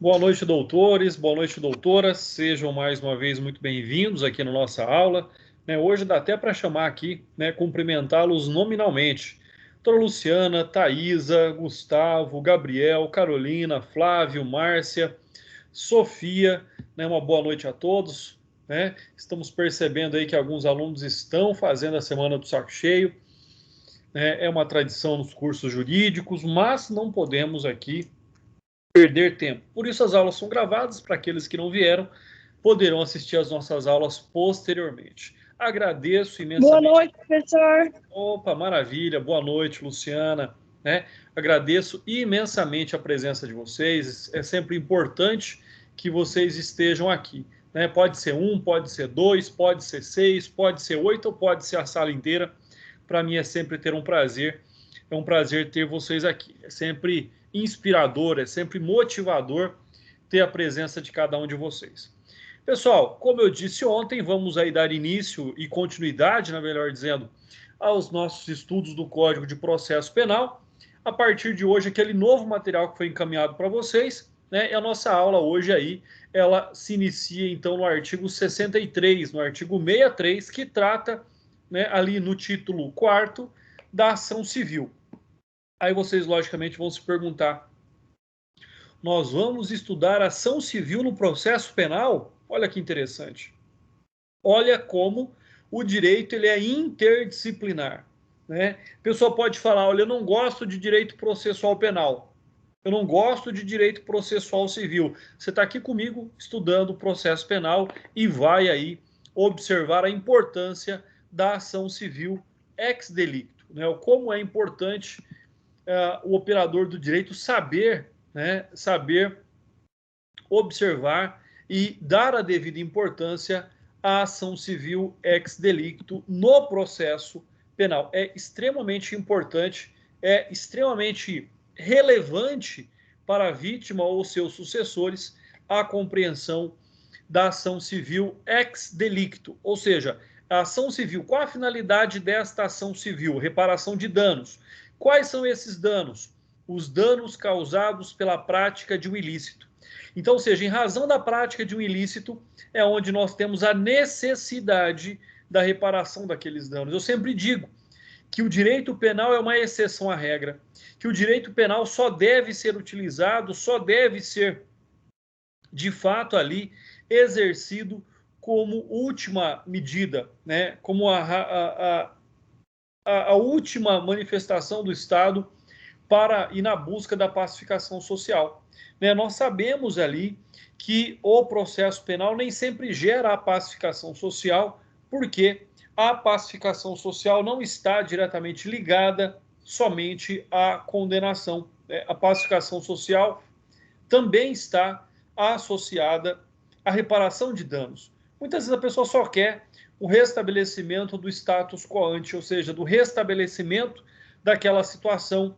Boa noite, doutores, boa noite, doutoras. Sejam mais uma vez muito bem-vindos aqui na nossa aula. Hoje dá até para chamar aqui, cumprimentá-los nominalmente. Doutora Luciana, Thaisa, Gustavo, Gabriel, Carolina, Flávio, Márcia, Sofia, uma boa noite a todos. Estamos percebendo aí que alguns alunos estão fazendo a Semana do Saco Cheio. É uma tradição nos cursos jurídicos, mas não podemos aqui perder tempo. Por isso as aulas são gravadas, para aqueles que não vieram, poderão assistir às nossas aulas posteriormente. Agradeço imensamente. Boa noite, professor. Opa, maravilha. Boa noite, Luciana. Agradeço imensamente a presença de vocês. É sempre importante que vocês estejam aqui. Pode ser 1, pode ser 2, pode ser 6, pode ser 8 ou pode ser a sala inteira. Para mim é sempre ter um prazer. É um prazer ter vocês aqui. É sempre inspirador, é sempre motivador ter a presença de cada um de vocês. Pessoal, como eu disse ontem, vamos aí dar início e continuidade, melhor dizendo, aos nossos estudos do Código de Processo Penal. A partir de hoje, aquele novo material que foi encaminhado para vocês, e a nossa aula hoje aí, ela se inicia então no artigo 63, no artigo 63, que trata, ali no título 4º, da ação civil. Aí vocês, logicamente, vão se perguntar, nós vamos estudar ação civil no processo penal? Olha que interessante. Olha como o direito ele é interdisciplinar. A pessoa pode falar, olha, eu não gosto de direito processual penal. Eu não gosto de direito processual civil. Você está aqui comigo estudando o processo penal e vai aí observar a importância da ação civil ex delicto. Como é importante o operador do direito saber observar e dar a devida importância à ação civil ex delicto no processo penal. É extremamente importante, é extremamente relevante para a vítima ou seus sucessores a compreensão da ação civil ex delicto, ou seja, a ação civil, qual a finalidade desta ação civil? Reparação de danos. Quais são esses danos? Os danos causados pela prática de um ilícito. Então, ou seja, em razão da prática de um ilícito, é onde nós temos a necessidade da reparação daqueles danos. Eu sempre digo que o direito penal é uma exceção à regra, que o direito penal só deve ser utilizado, só deve ser, de fato, ali exercido como última medida, como a última manifestação do Estado para ir na busca da pacificação social. Nós sabemos ali que o processo penal nem sempre gera a pacificação social, porque a pacificação social não está diretamente ligada somente à condenação. A pacificação social também está associada à reparação de danos. Muitas vezes a pessoa só quer o restabelecimento do status quo ante, ou seja, do restabelecimento daquela situação,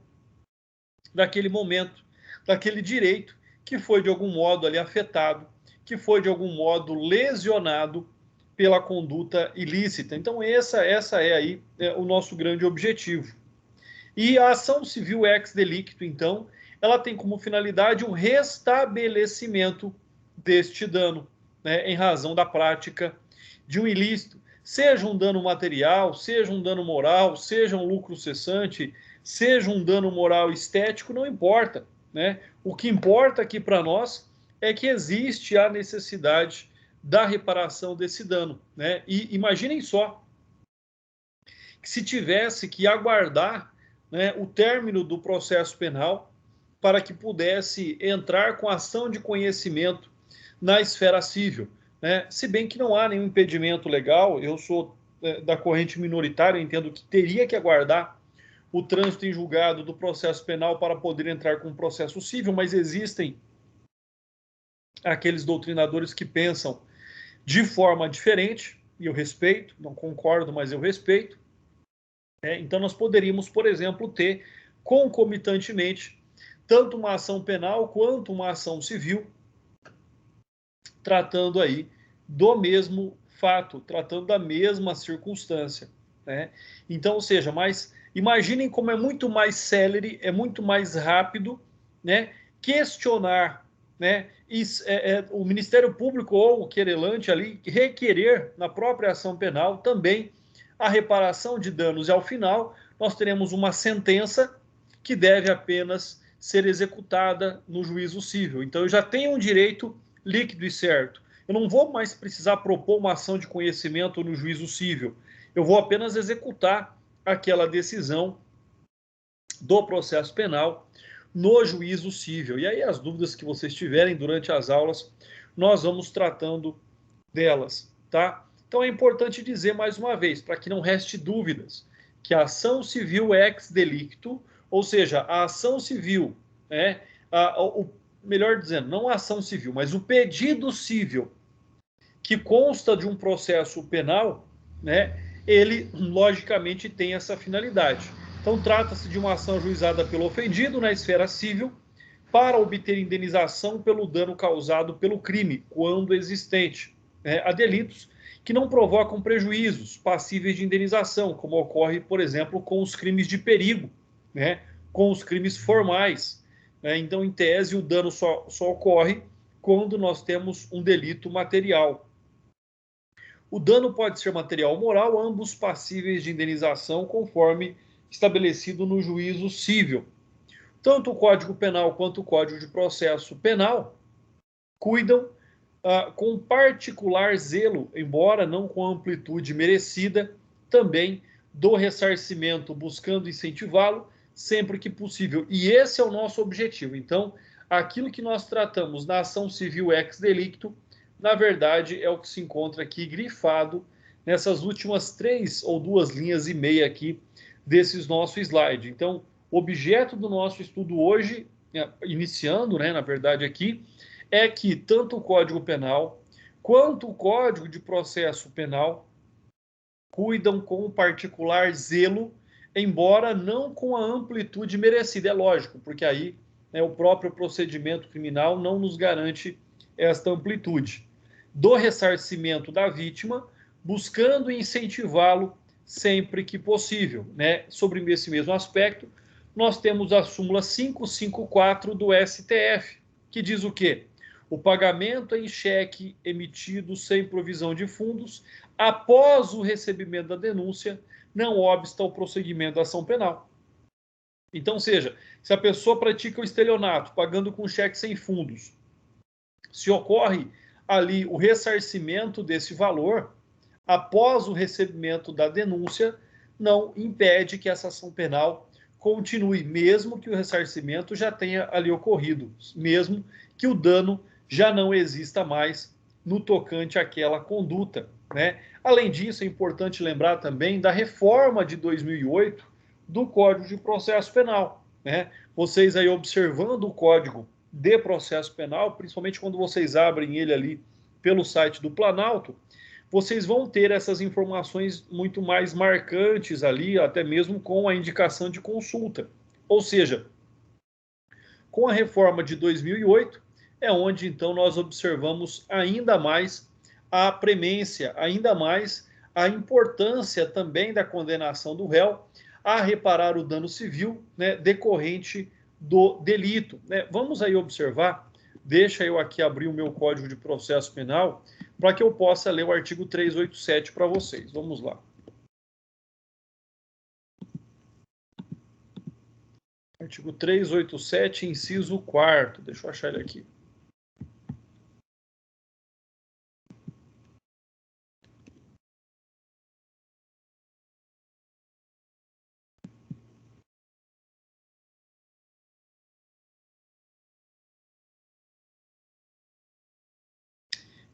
daquele momento, daquele direito que foi de algum modo ali afetado, que foi de algum modo lesionado pela conduta ilícita. Então essa é aí o nosso grande objetivo. E a ação civil ex delicto, então, ela tem como finalidade o restabelecimento deste dano, em razão da prática de um ilícito, seja um dano material, seja um dano moral, seja um lucro cessante, seja um dano moral estético, não importa. O que importa aqui para nós é que existe a necessidade da reparação desse dano. E imaginem só que se tivesse que aguardar o término do processo penal para que pudesse entrar com ação de conhecimento na esfera civil. Se bem que não há nenhum impedimento legal, eu sou da corrente minoritária, eu entendo que teria que aguardar o trânsito em julgado do processo penal para poder entrar com o processo civil, mas existem aqueles doutrinadores que pensam de forma diferente, e eu respeito, não concordo, mas eu respeito. Então nós poderíamos, por exemplo, ter concomitantemente tanto uma ação penal quanto uma ação civil, tratando aí do mesmo fato, tratando da mesma circunstância. Então, ou seja, mas imaginem como é muito mais célere, é muito mais rápido, questionar né, o Ministério Público ou o querelante ali requerer na própria ação penal também a reparação de danos. E ao final nós teremos uma sentença que deve apenas ser executada no juízo civil. Então eu já tenho um direito líquido e certo. Eu não vou mais precisar propor uma ação de conhecimento no juízo civil. Eu vou apenas executar aquela decisão do processo penal no juízo civil. E aí as dúvidas que vocês tiverem durante as aulas, nós vamos tratando delas, tá? Então é importante dizer mais uma vez, para que não reste dúvidas, que a ação civil ex delicto, ou seja, a ação civil, né, melhor dizendo, não a ação civil, mas o pedido civil que consta de um processo penal, né, ele logicamente tem essa finalidade. Então trata-se de uma ação ajuizada pelo ofendido na esfera civil para obter indenização pelo dano causado pelo crime, quando existente, né, a delitos que não provocam prejuízos passíveis de indenização, como ocorre, por exemplo, com os crimes de perigo, né, com os crimes formais. Né? Então, em tese, o dano só ocorre quando nós temos um delito material. O dano pode ser material ou moral, ambos passíveis de indenização, conforme estabelecido no juízo civil. Tanto o Código Penal quanto o Código de Processo Penal cuidam com particular zelo, embora não com amplitude merecida, também do ressarcimento, buscando incentivá-lo sempre que possível. E esse é o nosso objetivo. Então, aquilo que nós tratamos na ação civil ex delicto, na verdade, é o que se encontra aqui grifado nessas últimas 3 ou 2 linhas e meia aqui desses nossos slides. Então, o objeto do nosso estudo hoje, iniciando, né, na verdade, aqui, é que tanto o Código Penal quanto o Código de Processo Penal cuidam com particular zelo, embora não com a amplitude merecida, é lógico, porque aí, né, o próprio procedimento criminal não nos garante esta amplitude. Do ressarcimento da vítima, buscando incentivá-lo sempre que possível. Né? Sobre esse mesmo aspecto, nós temos a súmula 554 do STF, que diz o quê? O pagamento em cheque emitido sem provisão de fundos, após o recebimento da denúncia, não obsta ao prosseguimento da ação penal. Então, seja, se a pessoa pratica o estelionato pagando com cheque sem fundos, se ocorre ali o ressarcimento desse valor, após o recebimento da denúncia, não impede que essa ação penal continue, mesmo que o ressarcimento já tenha ali ocorrido, mesmo que o dano já não exista mais no tocante àquela conduta. Né? Além disso, é importante lembrar também da reforma de 2008 do Código de Processo Penal. Né? Vocês aí observando o Código de Processo Penal, principalmente quando vocês abrem ele ali pelo site do Planalto, vocês vão ter essas informações muito mais marcantes ali, até mesmo com a indicação de consulta. Ou seja, com a reforma de 2008, é onde então nós observamos ainda mais a premência, ainda mais a importância também da condenação do réu a reparar o dano civil, né, decorrente do delito. Né? Vamos aí observar, deixa eu aqui abrir o meu Código de Processo Penal para que eu possa ler o artigo 387 para vocês. Vamos lá. Artigo 387, inciso 4º. Deixa eu achar ele aqui.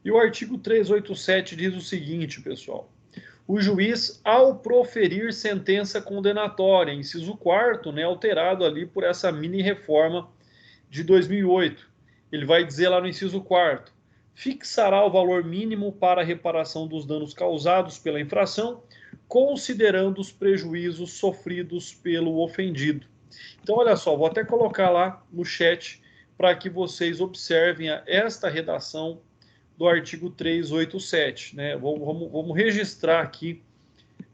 E o artigo 387 diz o seguinte, pessoal. O juiz, ao proferir sentença condenatória, inciso 4º, né, alterado ali por essa mini-reforma de 2008, ele vai dizer lá no inciso 4º, fixará o valor mínimo para a reparação dos danos causados pela infração, considerando os prejuízos sofridos pelo ofendido. Então, olha só, vou até colocar lá no chat para que vocês observem esta redação do artigo 387. Né? Vamos registrar aqui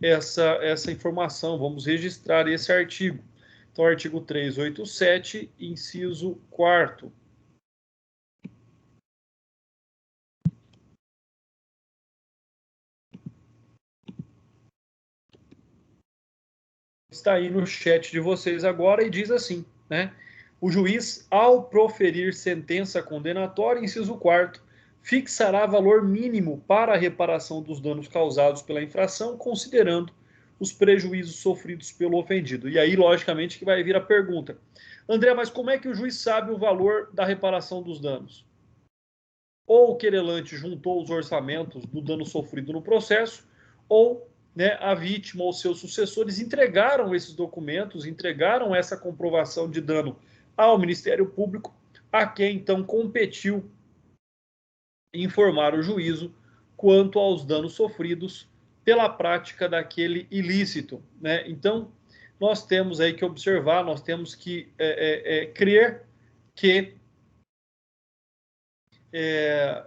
essa informação, vamos registrar esse artigo. Então, artigo 387, inciso 4º. está aí no chat de vocês agora e diz assim, né? O juiz, ao proferir sentença condenatória, inciso 4º, fixará valor mínimo para a reparação dos danos causados pela infração, considerando os prejuízos sofridos pelo ofendido. E aí, logicamente, que vai vir a pergunta. André, mas como é que o juiz sabe o valor da reparação dos danos? Ou o querelante juntou os orçamentos do dano sofrido no processo, ou, né, a vítima ou seus sucessores entregaram esses documentos, entregaram essa comprovação de dano ao Ministério Público, a quem então competiu informar o juízo quanto aos danos sofridos pela prática daquele ilícito, né? Então, nós temos aí que observar, nós temos que crer que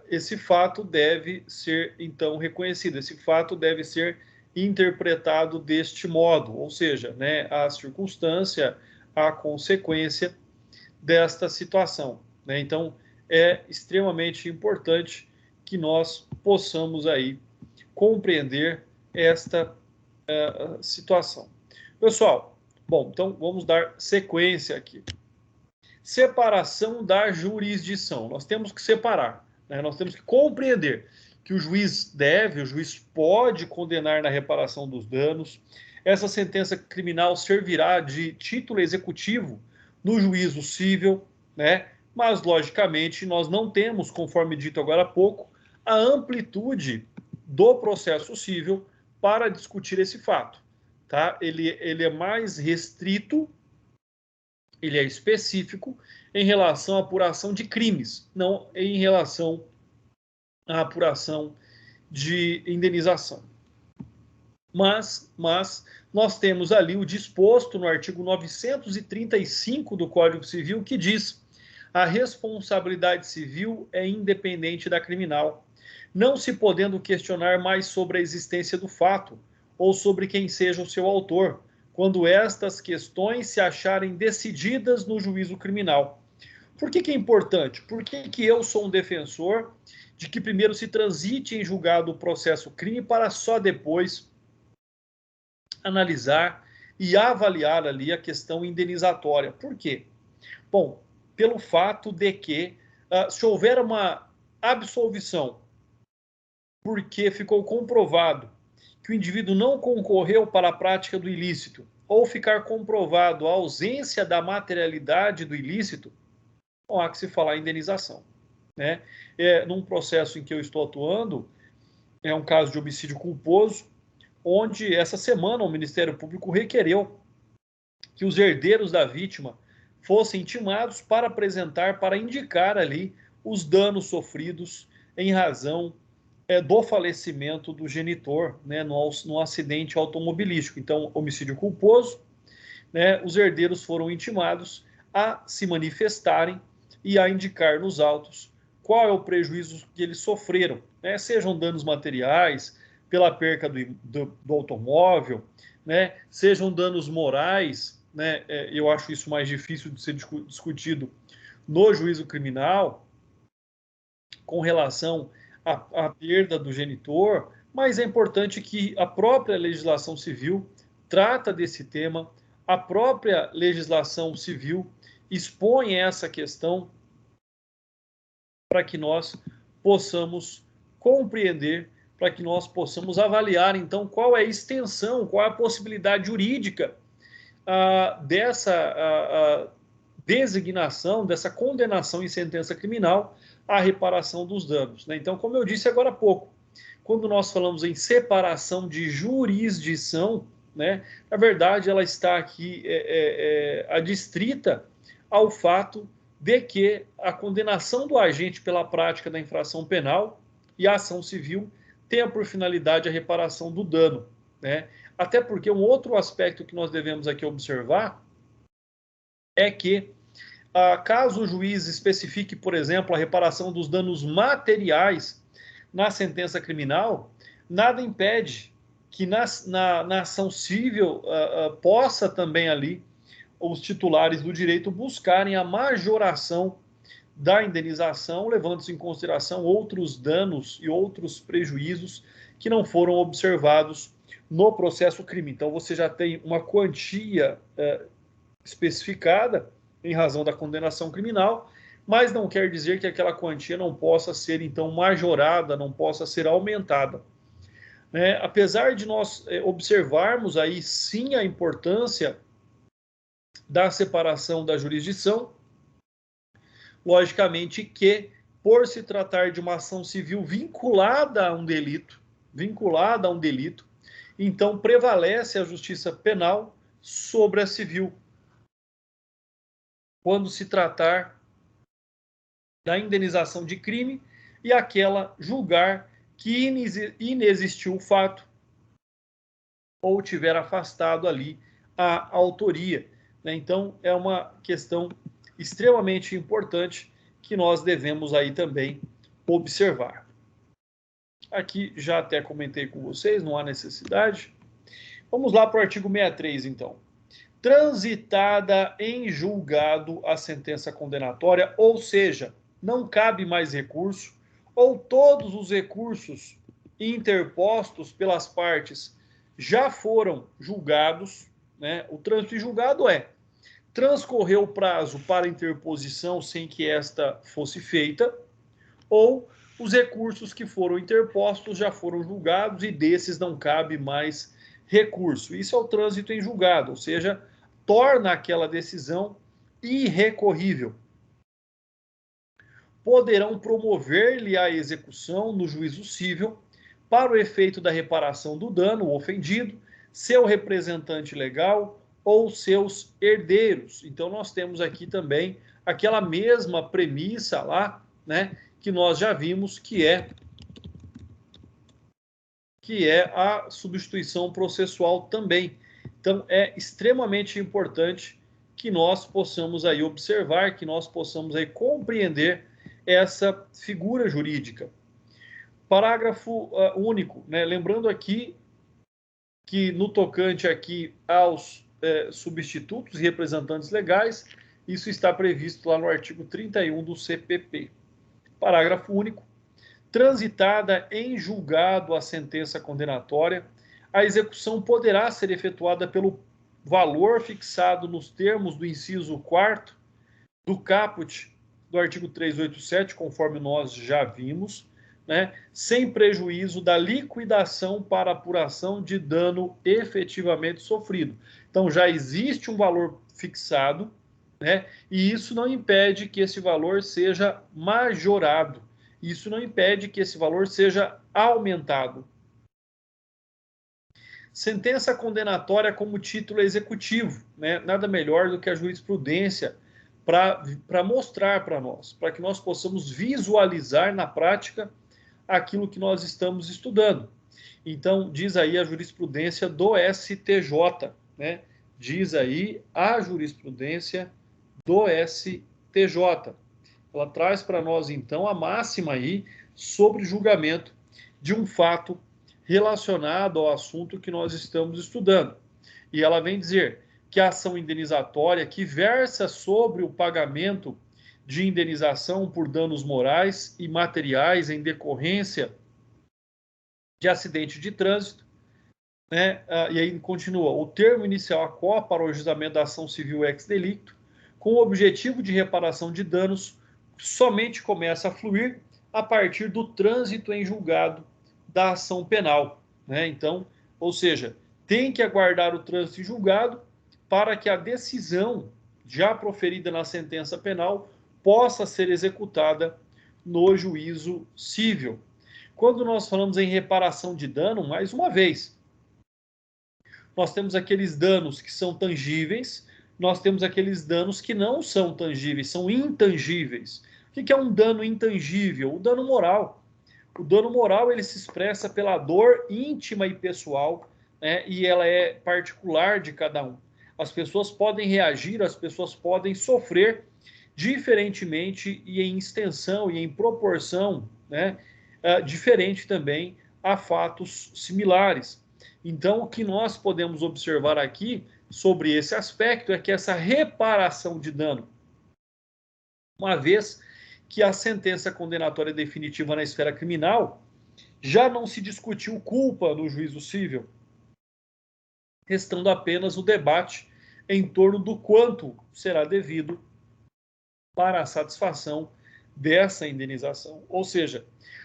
esse fato deve ser, então, reconhecido, esse fato deve ser interpretado deste modo, ou seja, né, a circunstância, a consequência desta situação, né? Então, é extremamente importante que nós possamos aí compreender esta situação. Pessoal, bom, então vamos dar sequência aqui. Separação da jurisdição. Nós temos que separar, né? Nós temos que compreender que o juiz deve, o juiz pode condenar na reparação dos danos. Essa sentença criminal servirá de título executivo no juízo cível, né? Mas, logicamente, nós não temos, conforme dito agora há pouco, a amplitude do processo cível para discutir esse fato, tá? Ele é mais restrito, ele é específico em relação à apuração de crimes, não em relação à apuração de indenização. Mas nós temos ali o disposto no artigo 935 do Código Civil, que diz: a responsabilidade civil é independente da criminal, não se podendo questionar mais sobre a existência do fato ou sobre quem seja o seu autor, quando estas questões se acharem decididas no juízo criminal. Por que é importante? Por que eu sou um defensor de que primeiro se transite em julgado o processo crime para só depois analisar e avaliar ali a questão indenizatória? Por quê? Bom, pelo fato de que se houver uma absolvição porque ficou comprovado que o indivíduo não concorreu para a prática do ilícito, ou ficar comprovado a ausência da materialidade do ilícito, não há que se falar em indenização, né? Num processo em que eu estou atuando, é um caso de homicídio culposo, onde essa semana o Ministério Público requereu que os herdeiros da vítima fossem intimados para apresentar, para indicar ali os danos sofridos em razão do falecimento do genitor, né, no acidente automobilístico. Então, homicídio culposo, né, os herdeiros foram intimados a se manifestarem e a indicar nos autos qual é o prejuízo que eles sofreram, né, sejam danos materiais, pela perca do automóvel, né, sejam danos morais, né, eu acho isso mais difícil de ser discutido no juízo criminal, com relação à perda do genitor, mas é importante que a própria legislação civil trata desse tema, a própria legislação civil expõe essa questão para que nós possamos compreender, para que nós possamos avaliar, então, qual é a extensão, qual é a possibilidade jurídica dessa designação, dessa condenação em sentença criminal à reparação dos danos, né? Então, como eu disse agora há pouco, quando nós falamos em separação de jurisdição, né, na verdade, ela está aqui adstrita ao fato de que a condenação do agente pela prática da infração penal e a ação civil tenha por finalidade a reparação do dano, né? Até porque um outro aspecto que nós devemos aqui observar é que, caso o juiz especifique, por exemplo, a reparação dos danos materiais na sentença criminal, nada impede que na ação civil possa também ali os titulares do direito buscarem a majoração da indenização, levando-se em consideração outros danos e outros prejuízos que não foram observados no processo crime. Então, você já tem uma quantia especificada em razão da condenação criminal, mas não quer dizer que aquela quantia não possa ser, então, majorada, não possa ser aumentada. Apesar de nós observarmos aí, sim, a importância da separação da jurisdição, logicamente que, por se tratar de uma ação civil vinculada a um delito, então prevalece a justiça penal sobre a civil, quando se tratar da indenização de crime e aquela julgar que inexistiu o fato ou tiver afastado ali a autoria. Então, é uma questão extremamente importante que nós devemos aí também observar. Aqui já até comentei com vocês, não há necessidade. Vamos lá para o artigo 63, então. Transitada em julgado a sentença condenatória, ou seja, não cabe mais recurso, ou todos os recursos interpostos pelas partes já foram julgados, O trânsito em julgado transcorreu o prazo para interposição sem que esta fosse feita, ou os recursos que foram interpostos já foram julgados e desses não cabe mais recurso. Isso é o trânsito em julgado, ou seja, torna aquela decisão irrecorrível. Poderão promover-lhe a execução no juízo cível para o efeito da reparação do dano ofendido, seu representante legal ou seus herdeiros. Então, nós temos aqui também aquela mesma premissa lá, que nós já vimos, que é a substituição processual também. Então, é extremamente importante que nós possamos aí observar, que nós possamos aí compreender essa figura jurídica. Parágrafo único, lembrando aqui que no tocante aqui aos substitutos e representantes legais, isso está previsto lá no artigo 31 do CPP. Parágrafo único. Transitada em julgado a sentença condenatória, a execução poderá ser efetuada pelo valor fixado nos termos do inciso 4º do caput do artigo 387, conforme nós já vimos, sem prejuízo da liquidação para apuração de dano efetivamente sofrido. Então, já existe um valor fixado, e isso não impede que esse valor seja majorado. Isso não impede que esse valor seja aumentado. Sentença condenatória como título executivo, nada melhor do que a jurisprudência para mostrar para nós, para que nós possamos visualizar na prática aquilo que nós estamos estudando. Então, diz aí a jurisprudência do STJ, Diz aí a jurisprudência do STJ. Ela traz para nós, então, a máxima aí sobre julgamento de um fato relacionado ao assunto que nós estamos estudando. E ela vem dizer que a ação indenizatória que versa sobre o pagamento de indenização por danos morais e materiais em decorrência de acidente de trânsito, e aí continua, o termo inicial ACO para o ajuizamento da ação civil ex delicto, com o objetivo de reparação de danos, somente começa a fluir a partir do trânsito em julgado da ação penal. Então, ou seja, tem que aguardar o trânsito em julgado para que a decisão já proferida na sentença penal possa ser executada no juízo cível. Quando nós falamos em reparação de dano, mais uma vez, nós temos aqueles danos que são tangíveis, nós temos aqueles danos que não são tangíveis, são intangíveis. O que é um dano intangível? O dano moral. O dano moral ele se expressa pela dor íntima e pessoal, e ela é particular de cada um. As pessoas podem reagir, as pessoas podem sofrer diferentemente e em extensão e em proporção, diferente também a fatos similares. Então, o que nós podemos observar aqui sobre esse aspecto é que essa reparação de dano, uma vez que a sentença condenatória definitiva na esfera criminal, Já não se discutiu culpa no juízo cível, restando apenas o debate em torno do quanto será devido para a satisfação dessa indenização, ou seja,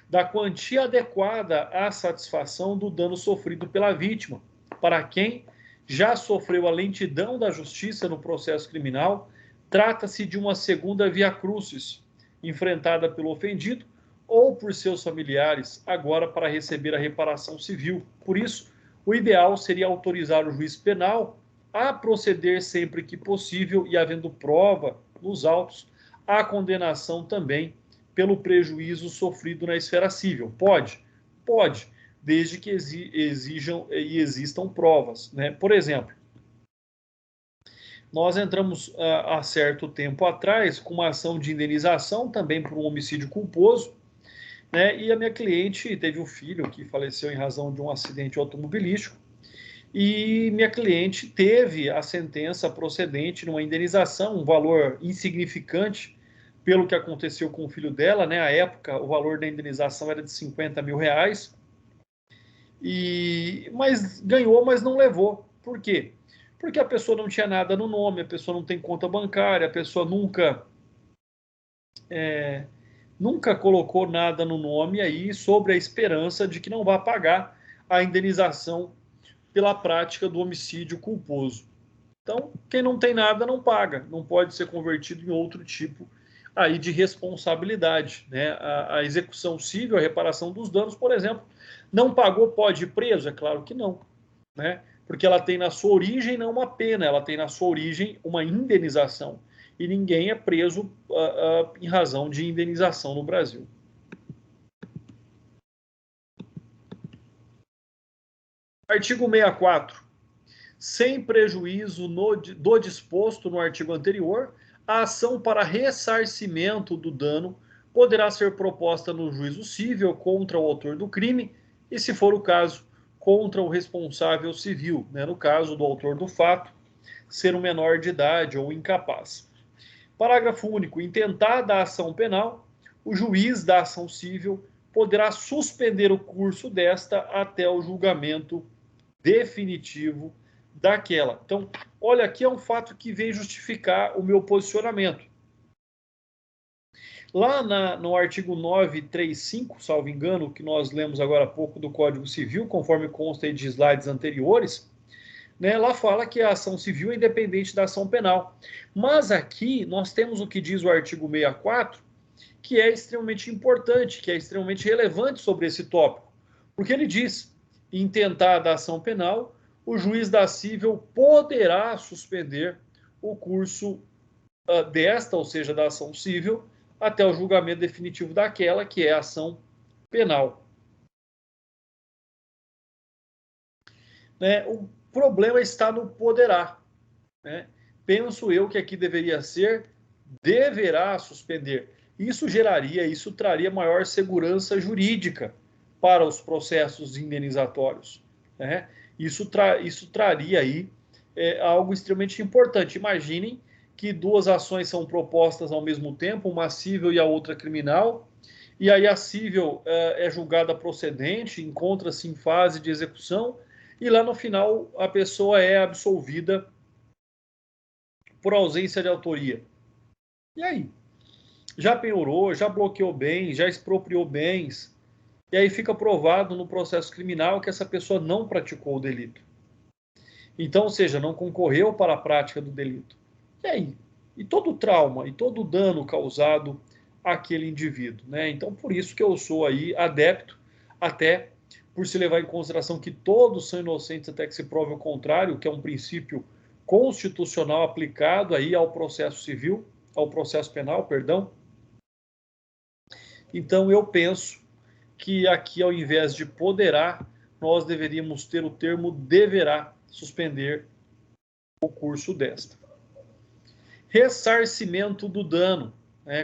da quantia adequada à satisfação do dano sofrido pela vítima, para quem já sofreu a lentidão da justiça no processo criminal. Trata-se de uma segunda via crucis, enfrentada pelo ofendido ou por seus familiares, agora para receber a reparação civil. Por isso, o ideal seria autorizar o juiz penal a proceder sempre que possível e, havendo prova nos autos, a condenação também pelo prejuízo sofrido na esfera civil. Pode? Pode, desde que exijam e existam provas, né? Por exemplo, nós entramos há certo tempo atrás com uma ação de indenização também por um homicídio culposo, né? E a minha cliente teve um filho que faleceu em razão de um acidente automobilístico, e minha cliente teve a sentença procedente numa indenização, um valor insignificante pelo que aconteceu com o filho dela, né? À época, o valor da indenização era de R$50 mil, mas ganhou, mas não levou. Por quê? Porque a pessoa não tinha nada no nome, a pessoa não tem conta bancária, a pessoa nunca colocou nada no nome aí sobre a esperança de que não vá pagar a indenização pela prática do homicídio culposo. Então, quem não tem nada não paga, não pode ser convertido em outro tipo aí de responsabilidade, né? A execução civil, a reparação dos danos, por exemplo, não pagou, pode ir preso? É claro que não, né? Porque ela tem na sua origem não uma pena, ela tem na sua origem uma indenização. E ninguém é preso em razão de indenização no Brasil. Artigo 64. Sem prejuízo do disposto no artigo anterior, a ação para ressarcimento do dano poderá ser proposta no juízo cível contra o autor do crime e, se for o caso, contra o responsável civil, né, no caso do autor do fato ser um menor de idade ou incapaz. Parágrafo único. Intentada a ação penal, o juiz da ação civil poderá suspender o curso desta até o julgamento definitivo daquela. Então, olha, aqui é um fato que vem justificar o meu posicionamento. Lá no artigo 935, salvo engano, que nós lemos agora há pouco do Código Civil, conforme consta aí de slides anteriores, né, lá fala que a ação civil é independente da ação penal. Mas aqui nós temos o que diz o artigo 64, que é extremamente importante, que é extremamente relevante sobre esse tópico. Porque ele diz, intentada a ação penal, o juiz da cível poderá suspender o curso desta, ou seja, da ação cível, até o julgamento definitivo daquela, que é a ação penal. Né? O problema está no poderá. Né? Penso eu que aqui deveria ser deverá suspender. Isso traria maior segurança jurídica para os processos indenizatórios. Né? Isso traria aí algo extremamente importante. Imaginem que duas ações são propostas ao mesmo tempo, uma cível e a outra criminal, e aí a cível é julgada procedente, encontra-se em fase de execução, e lá no final a pessoa é absolvida por ausência de autoria. E aí? Já penhorou, já bloqueou bens, já expropriou bens, e aí fica provado no processo criminal que essa pessoa não praticou o delito. Então, ou seja, não concorreu para a prática do delito. E aí? E todo o trauma, e todo o dano causado àquele indivíduo, né? Então, por isso que eu sou aí adepto, até por se levar em consideração que todos são inocentes até que se prove o contrário, que é um princípio constitucional aplicado aí ao processo civil, ao processo penal, perdão. Então, eu penso que aqui, ao invés de poderá, nós deveríamos ter o termo deverá suspender o curso desta. Ressarcimento do dano.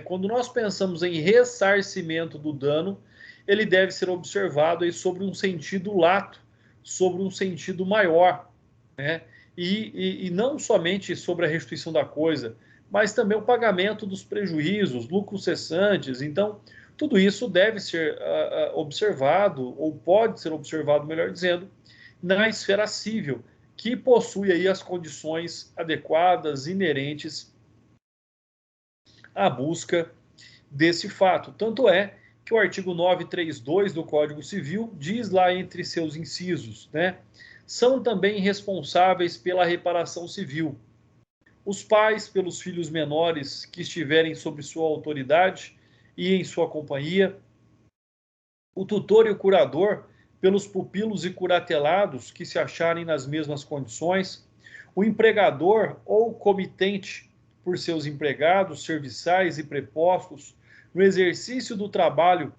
Quando nós pensamos em ressarcimento do dano, ele deve ser observado aí sobre um sentido lato, sobre um sentido maior, né? E não somente sobre a restituição da coisa, mas também o pagamento dos prejuízos, lucros cessantes. Então, Tudo isso deve ser observado, ou pode ser observado, melhor dizendo, na esfera civil, que possui aí as condições adequadas, inerentes à busca desse fato. Tanto é que o artigo 932 do Código Civil diz lá entre seus incisos, né? São também responsáveis pela reparação civil os pais pelos filhos menores que estiverem sob sua autoridade e em sua companhia, o tutor e o curador pelos pupilos e curatelados que se acharem nas mesmas condições, o empregador ou comitente por seus empregados, serviçais e prepostos no exercício do trabalho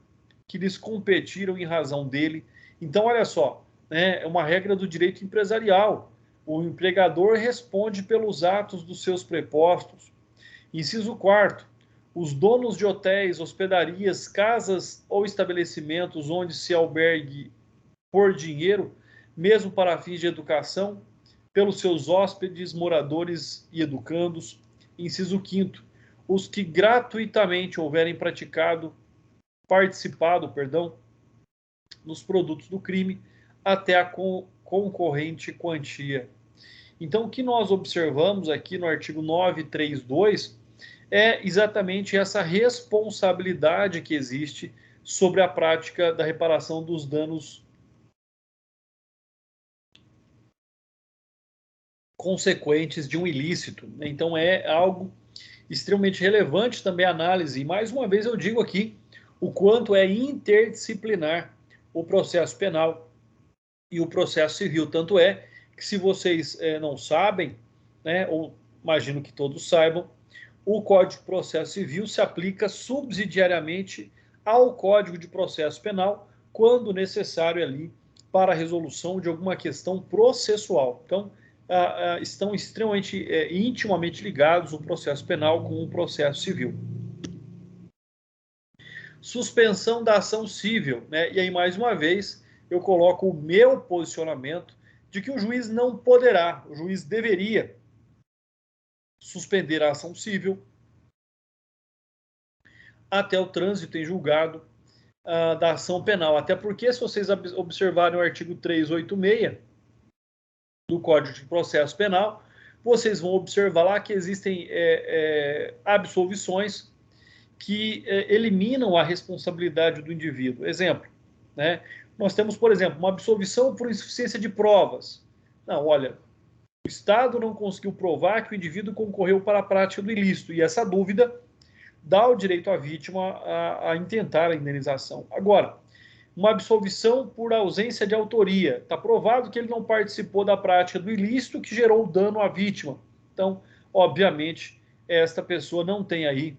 que lhes competiram em razão dele. Então, olha só, né, é uma regra do direito empresarial. O empregador responde pelos atos dos seus prepostos. Inciso 4º. Os donos de hotéis, hospedarias, casas ou estabelecimentos onde se albergue por dinheiro, mesmo para fins de educação, pelos seus hóspedes, moradores e educandos. Inciso 5º. Os que gratuitamente houverem participado, nos produtos do crime até a concorrente quantia. Então, o que nós observamos aqui no artigo 932 é exatamente essa responsabilidade que existe sobre a prática da reparação dos danos consequentes de um ilícito. Então, é algo extremamente relevante também a análise. E, mais uma vez, eu digo aqui o quanto é interdisciplinar o processo penal e o processo civil. Tanto é que, se vocês não sabem, né, ou imagino que todos saibam, o Código de Processo Civil se aplica subsidiariamente ao Código de Processo Penal, quando necessário ali para a resolução de alguma questão processual. Então, estão extremamente, intimamente ligados o processo penal com o processo civil. Suspensão da ação civil, né? E aí, mais uma vez, eu coloco o meu posicionamento de que o juiz não poderá, o juiz deveria suspender a ação civil até o trânsito em julgado da ação penal. Até porque, se vocês observarem o artigo 386 do Código de Processo Penal, vocês vão observar lá que existem absolvições que eliminam a responsabilidade do indivíduo. Exemplo, né? Nós temos, por exemplo, uma absolvição por insuficiência de provas. Não, olha, o Estado não conseguiu provar que o indivíduo concorreu para a prática do ilícito, e essa dúvida dá o direito à vítima a intentar a indenização. Agora, uma absolvição por ausência de autoria. Está provado que ele não participou da prática do ilícito que gerou dano à vítima. Então, obviamente, esta pessoa não tem aí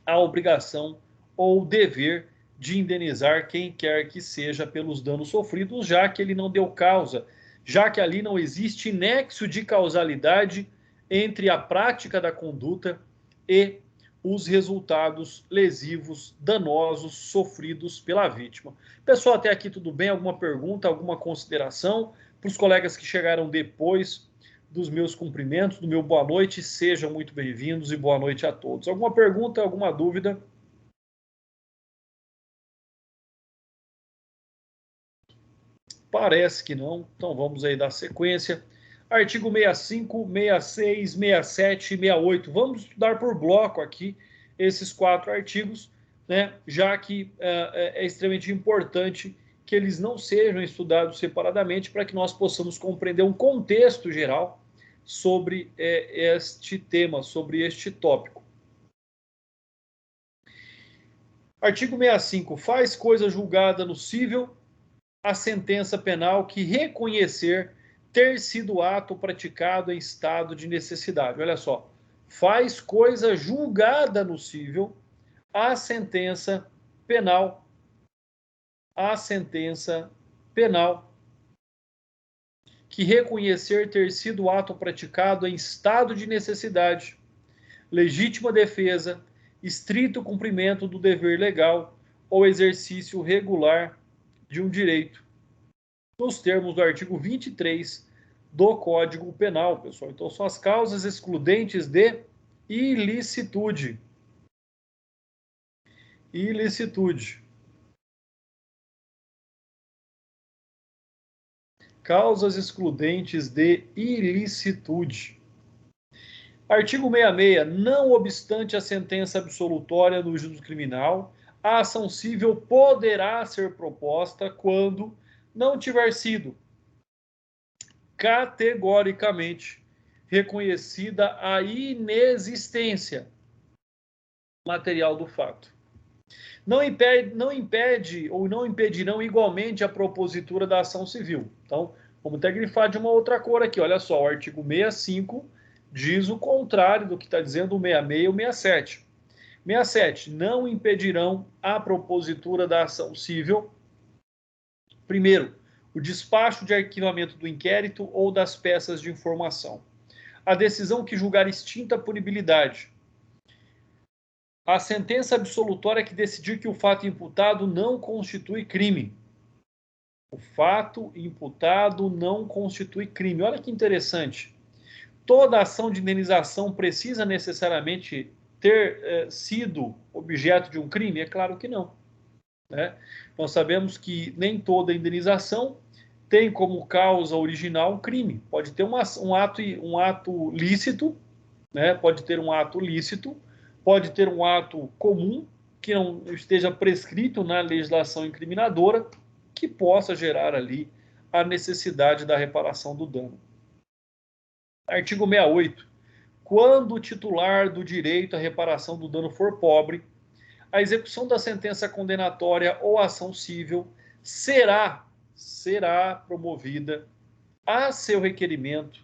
a obrigação ou o dever de indenizar quem quer que seja pelos danos sofridos, já que ele não deu causa, já que ali não existe nexo de causalidade entre a prática da conduta e os resultados lesivos, danosos, sofridos pela vítima. Pessoal, até aqui tudo bem? Alguma pergunta, alguma consideração? Para os colegas que chegaram depois dos meus cumprimentos, do meu boa noite, sejam muito bem-vindos e boa noite a todos. Alguma pergunta, alguma dúvida? Parece que não, então vamos aí dar sequência. Artigo 65, 66, 67 e 68. Vamos estudar por bloco aqui esses 4 artigos, né? Já que é extremamente importante que eles não sejam estudados separadamente para que nós possamos compreender um contexto geral sobre este tema, sobre este tópico. Artigo 65. Faz coisa julgada no cível a sentença penal que reconhecer ter sido ato praticado em estado de necessidade. Olha só. Faz coisa julgada no cível a sentença penal. A sentença penal que reconhecer ter sido ato praticado em estado de necessidade, legítima defesa, estrito cumprimento do dever legal ou exercício regular de um direito, nos termos do artigo 23 do Código Penal, pessoal. Então, são as causas excludentes de ilicitude. ilicitude. Causas excludentes de ilicitude. Artigo 66. Não obstante a sentença absolutória no juízo criminal, a ação civil poderá ser proposta quando não tiver sido categoricamente reconhecida a inexistência material do fato. Não impede ou não impedirão igualmente a propositura da ação civil. Então, vamos até grifar de uma outra cor aqui. Olha só, o artigo 65 diz o contrário do que está dizendo o 66 e o 67. 67. Não impedirão a propositura da ação civil. Primeiro, o despacho de arquivamento do inquérito ou das peças de informação. A decisão que julgar extinta a punibilidade. A sentença absolutória que decidir que o fato imputado não constitui crime. O fato imputado não constitui crime. Olha que interessante. Toda ação de indenização precisa necessariamente ter sido objeto de um crime? É claro que não. Né? Nós sabemos que nem toda indenização tem como causa original um crime. Pode ter um ato lícito, né? Pode ter um ato lícito, pode ter um ato comum que não esteja prescrito na legislação incriminadora, que possa gerar ali a necessidade da reparação do dano. Artigo 68. Quando o titular do direito à reparação do dano for pobre, a execução da sentença condenatória ou ação civil será promovida a seu requerimento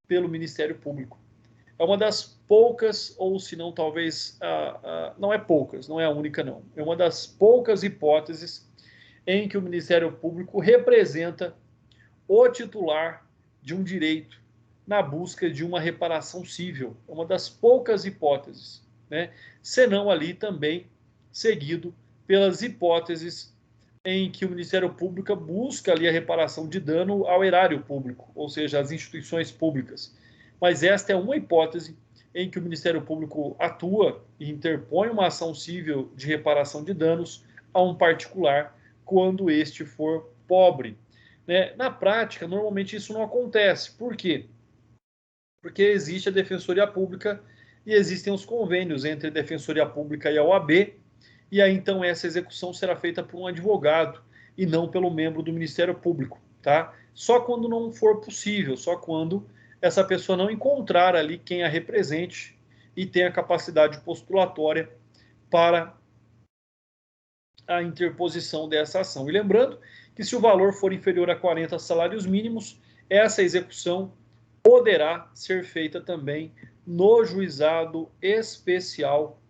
pelo Ministério Público. É uma das poucas, ou se não talvez, não é poucas, não é a única não, é uma das poucas hipóteses em que o Ministério Público representa o titular de um direito na busca de uma reparação cível. É uma das poucas hipóteses, né? Senão ali também seguido pelas hipóteses em que o Ministério Público busca ali a reparação de dano ao erário público, ou seja, às instituições públicas. Mas esta é uma hipótese em que o Ministério Público atua e interpõe uma ação civil de reparação de danos a um particular quando este for pobre. Né? Na prática, normalmente isso não acontece. Por quê? Porque existe a Defensoria Pública e existem os convênios entre a Defensoria Pública e a OAB, e aí então essa execução será feita por um advogado e não pelo membro do Ministério Público, tá? Só quando não for possível, só quando essa pessoa não encontrar ali quem a represente e tenha capacidade postulatória para a interposição dessa ação. E lembrando que se o valor for inferior a 40 salários mínimos, essa execução poderá ser feita também no juizado especial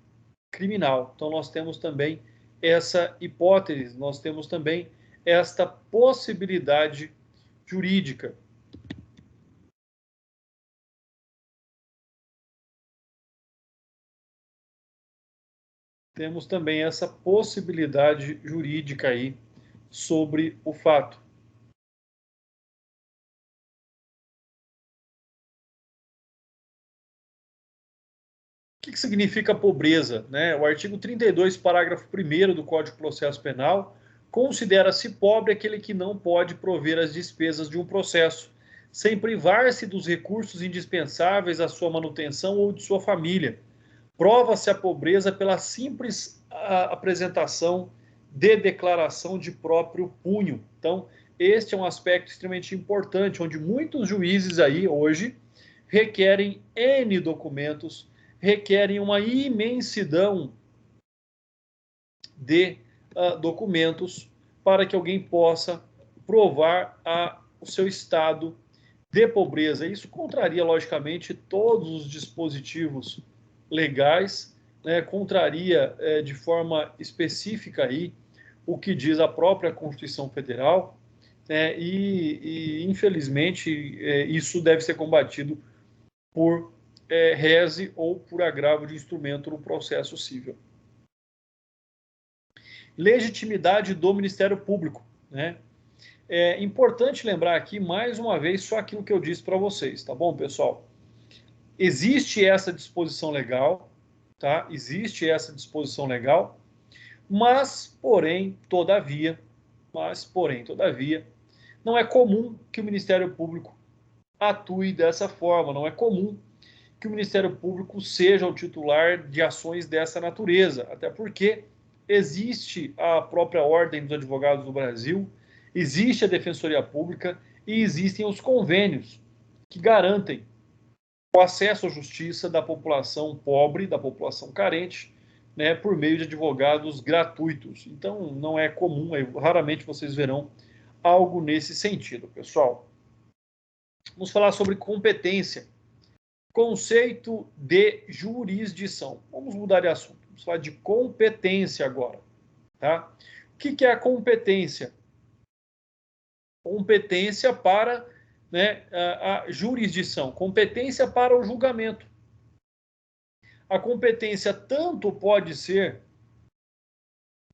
criminal. Então, nós temos também essa hipótese, nós temos também esta possibilidade jurídica. Temos também essa possibilidade jurídica aí sobre o fato. O que significa pobreza? Né? O artigo 32, parágrafo 1º do Código de Processo Penal, considera-se pobre aquele que não pode prover as despesas de um processo, sem privar-se dos recursos indispensáveis à sua manutenção ou de sua família. Prova-se a pobreza pela simples apresentação de declaração de próprio punho. Então, este é um aspecto extremamente importante, onde muitos juízes aí, hoje, requerem N documentos, requerem uma imensidão de documentos para que alguém possa provar o seu estado de pobreza. Isso contraria, logicamente, todos os dispositivos legais, né? Contraria de forma específica aí o que diz a própria Constituição Federal, né? Infelizmente, isso deve ser combatido por reze ou por agravo de instrumento no processo civil. Legitimidade do Ministério Público, né? É importante lembrar aqui, mais uma vez, só aquilo que eu disse para vocês, tá bom, pessoal? Existe essa disposição legal, tá? Existe essa disposição legal, Mas, porém, todavia, não é comum que o Ministério Público atue dessa forma, não é comum que o Ministério Público seja o titular de ações dessa natureza, até porque existe a própria Ordem dos Advogados do Brasil, existe a Defensoria Pública e existem os convênios que garantem o acesso à justiça da população pobre, da população carente, né, por meio de advogados gratuitos. Então, não é comum, raramente vocês verão algo nesse sentido, pessoal. Vamos falar sobre competência. Conceito de jurisdição. Vamos mudar de assunto. Vamos falar de competência agora. Tá? O que é a competência? Competência para, né, a jurisdição. Competência para o julgamento. A competência tanto pode ser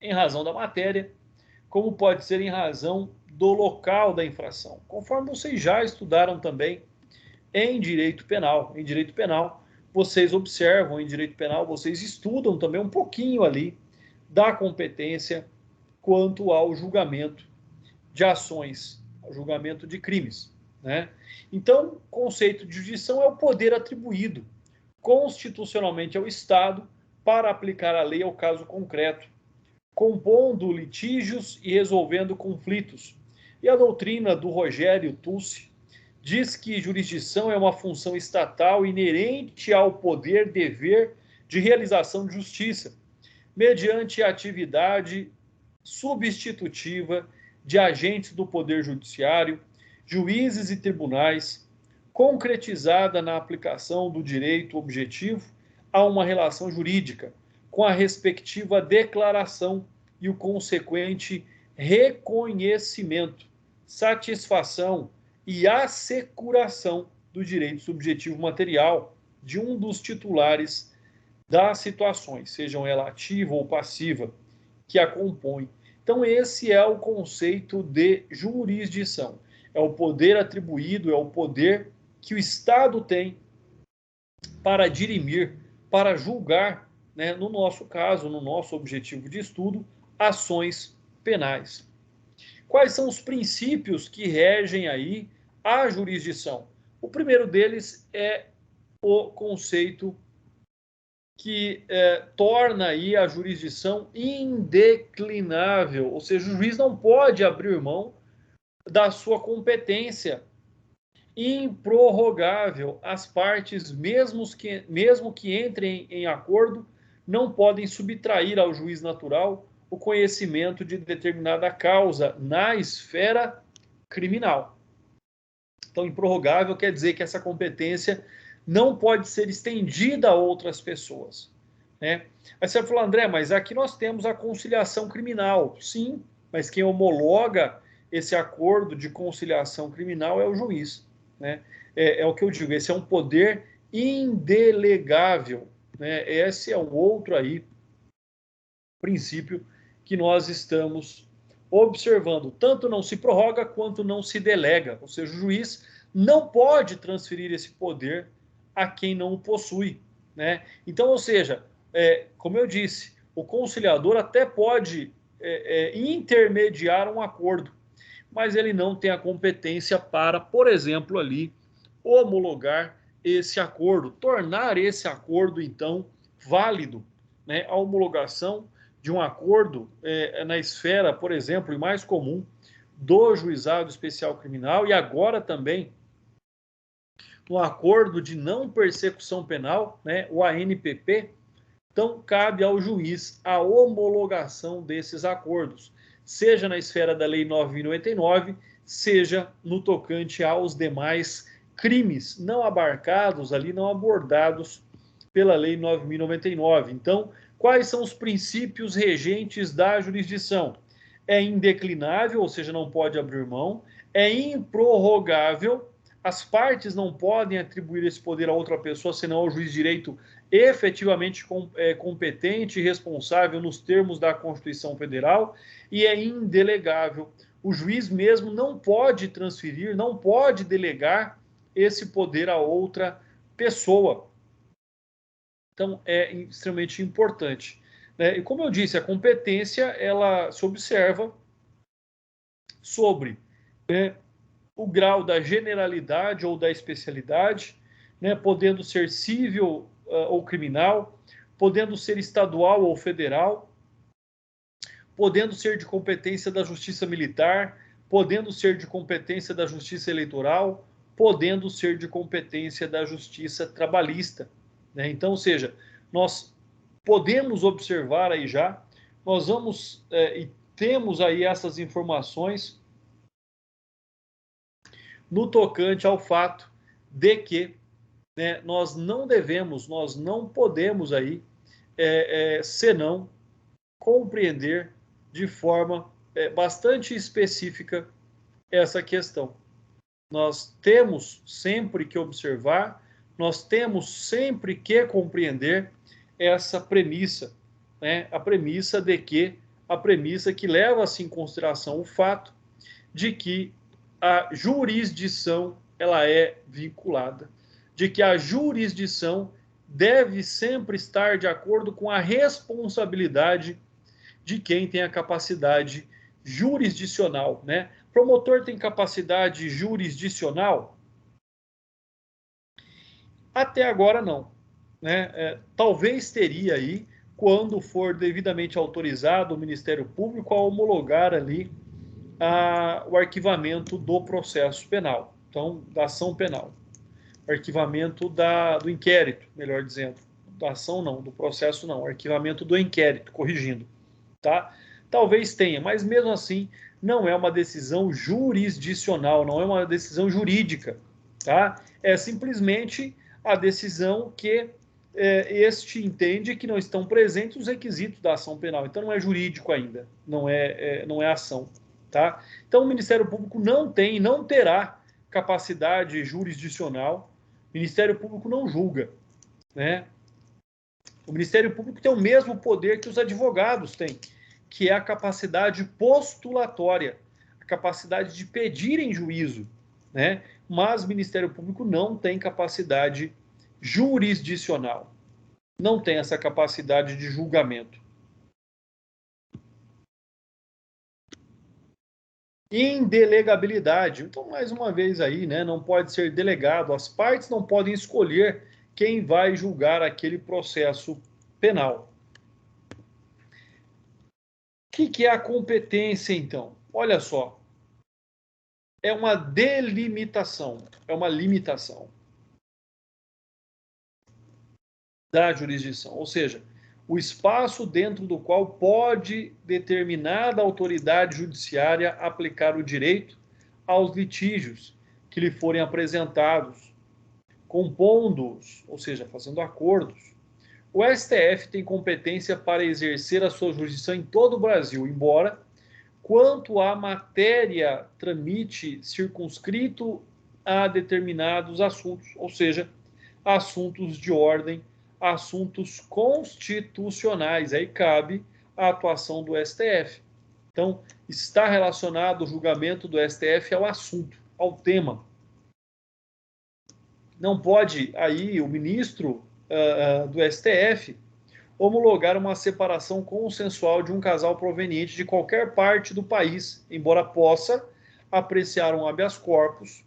em razão da matéria, como pode ser em razão do local da infração. Conforme vocês já estudaram também em direito penal. Em direito penal, vocês observam, em direito penal, vocês estudam também um pouquinho ali da competência quanto ao julgamento de ações, ao julgamento de crimes, né? Então, o conceito de jurisdição é o poder atribuído constitucionalmente ao Estado para aplicar a lei ao caso concreto, compondo litígios e resolvendo conflitos. E a doutrina do Rogério Tulsi diz que jurisdição é uma função estatal inerente ao poder-dever de realização de justiça, mediante a atividade substitutiva de agentes do Poder Judiciário, juízes e tribunais, concretizada na aplicação do direito objetivo a uma relação jurídica, com a respectiva declaração e o consequente reconhecimento, satisfação e assecuração do direito subjetivo material de um dos titulares das situações, sejam ela ativa ou passiva, que a compõem. Então, esse é o conceito de jurisdição. É o poder atribuído, é o poder que o Estado tem para dirimir, para julgar, né, no nosso caso, no nosso objetivo de estudo, ações penais. Quais são os princípios que regem aí a jurisdição? O primeiro deles é o conceito que torna aí a jurisdição indeclinável, ou seja, o juiz não pode abrir mão da sua competência improrrogável. As partes, mesmo que entrem em acordo, não podem subtrair ao juiz natural o conhecimento de determinada causa na esfera criminal. Então, improrrogável quer dizer que essa competência não pode ser estendida a outras pessoas, né? Aí você vai falar, André, mas aqui nós temos a conciliação criminal. Sim, mas quem homologa esse acordo de conciliação criminal é o juiz, né? É o que eu digo, esse é um poder indelegável, né? Esse é um outro aí princípio que nós estamos observando. Tanto não se prorroga quanto não se delega, ou seja, o juiz não pode transferir esse poder a quem não o possui, né? Então, ou seja, como eu disse, o conciliador até pode intermediar um acordo, mas ele não tem a competência para, por exemplo, ali, homologar esse acordo, tornar esse acordo, então, válido, né? A homologação de um acordo na esfera, por exemplo, e mais comum, do Juizado Especial Criminal e agora também no acordo de não persecução penal, né, o ANPP. Então, cabe ao juiz a homologação desses acordos, seja na esfera da Lei 9.099, seja no tocante aos demais crimes não abarcados ali, não abordados pela Lei 9.099. Então, quais são os princípios regentes da jurisdição? É indeclinável, ou seja, não pode abrir mão, é improrrogável, as partes não podem atribuir esse poder a outra pessoa, senão ao juiz de direito efetivamente competente e responsável nos termos da Constituição Federal, e é indelegável. O juiz mesmo não pode transferir, não pode delegar esse poder a outra pessoa. Então, é extremamente importante. né? E como eu disse, a competência ela se observa sobre, né, o grau da generalidade ou da especialidade, né, podendo ser civil ou criminal, podendo ser estadual ou federal, podendo ser de competência da Justiça Militar, podendo ser de competência da Justiça Eleitoral, podendo ser de competência da Justiça Trabalhista, né? Então, ou seja, nós podemos observar aí já, nós vamos e temos aí essas informações no tocante ao fato de que, né, nós não devemos, nós não podemos aí, senão compreender de forma bastante específica essa questão. Nós temos sempre que observar, nós temos sempre que compreender essa premissa, né? A premissa que leva-se em consideração o fato de que a jurisdição ela é vinculada, de que a jurisdição deve sempre estar de acordo com a responsabilidade de quem tem a capacidade jurisdicional, né? Promotor tem capacidade jurisdicional? Até agora não, né? Talvez teria aí quando for devidamente autorizado o Ministério Público a homologar ali o arquivamento do processo penal, então da ação penal, arquivamento do inquérito, melhor dizendo, da ação não, do processo não, arquivamento do inquérito, corrigindo, tá? Talvez tenha, mas mesmo assim não é uma decisão jurisdicional, não é uma decisão jurídica, tá? É simplesmente a decisão que este entende que não estão presentes os requisitos da ação penal. Então não é jurídico ainda, não é ação, tá? Então o Ministério Público não tem, não terá capacidade jurisdicional. O Ministério Público não julga, né? O Ministério Público tem o mesmo poder que os advogados têm, que é a capacidade postulatória, a capacidade de pedir em juízo, né? Mas o Ministério Público não tem capacidade jurisdicional, não tem essa capacidade de julgamento. Indelegabilidade. Então, mais uma vez aí, né, não pode ser delegado, as partes não podem escolher quem vai julgar aquele processo penal. O que é a competência, então? Olha só, é uma delimitação, é uma limitação da jurisdição, ou seja, o espaço dentro do qual pode determinada autoridade judiciária aplicar o direito aos litígios que lhe forem apresentados, compondo-os, ou seja, fazendo acordos. O STF tem competência para exercer a sua jurisdição em todo o Brasil, embora, quanto à matéria, tramite circunscrito a determinados assuntos, ou seja, assuntos de ordem, assuntos constitucionais. Aí cabe a atuação do STF. Então, está relacionado o julgamento do STF ao assunto, ao tema. Não pode aí o ministro do STF homologar uma separação consensual de um casal proveniente de qualquer parte do país, embora possa apreciar um habeas corpus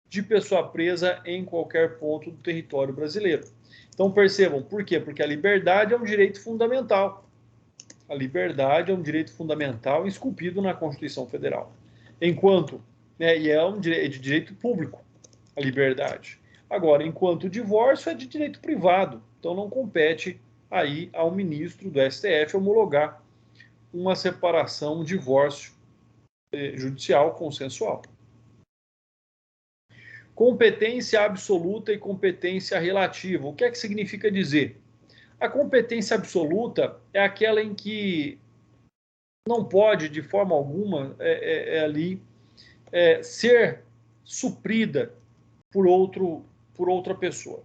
de pessoa presa em qualquer ponto do território brasileiro. Então percebam, por quê? Porque a liberdade é um direito fundamental. A liberdade é um direito fundamental esculpido na Constituição Federal. Enquanto, né, e é de direito público, a liberdade. Agora, enquanto o divórcio é de direito privado, então não compete aí ao ministro do STF homologar uma separação, um divórcio judicial consensual. Competência absoluta e competência relativa. O que é que significa dizer? A competência absoluta é aquela em que não pode, de forma alguma, ser suprida por outra pessoa.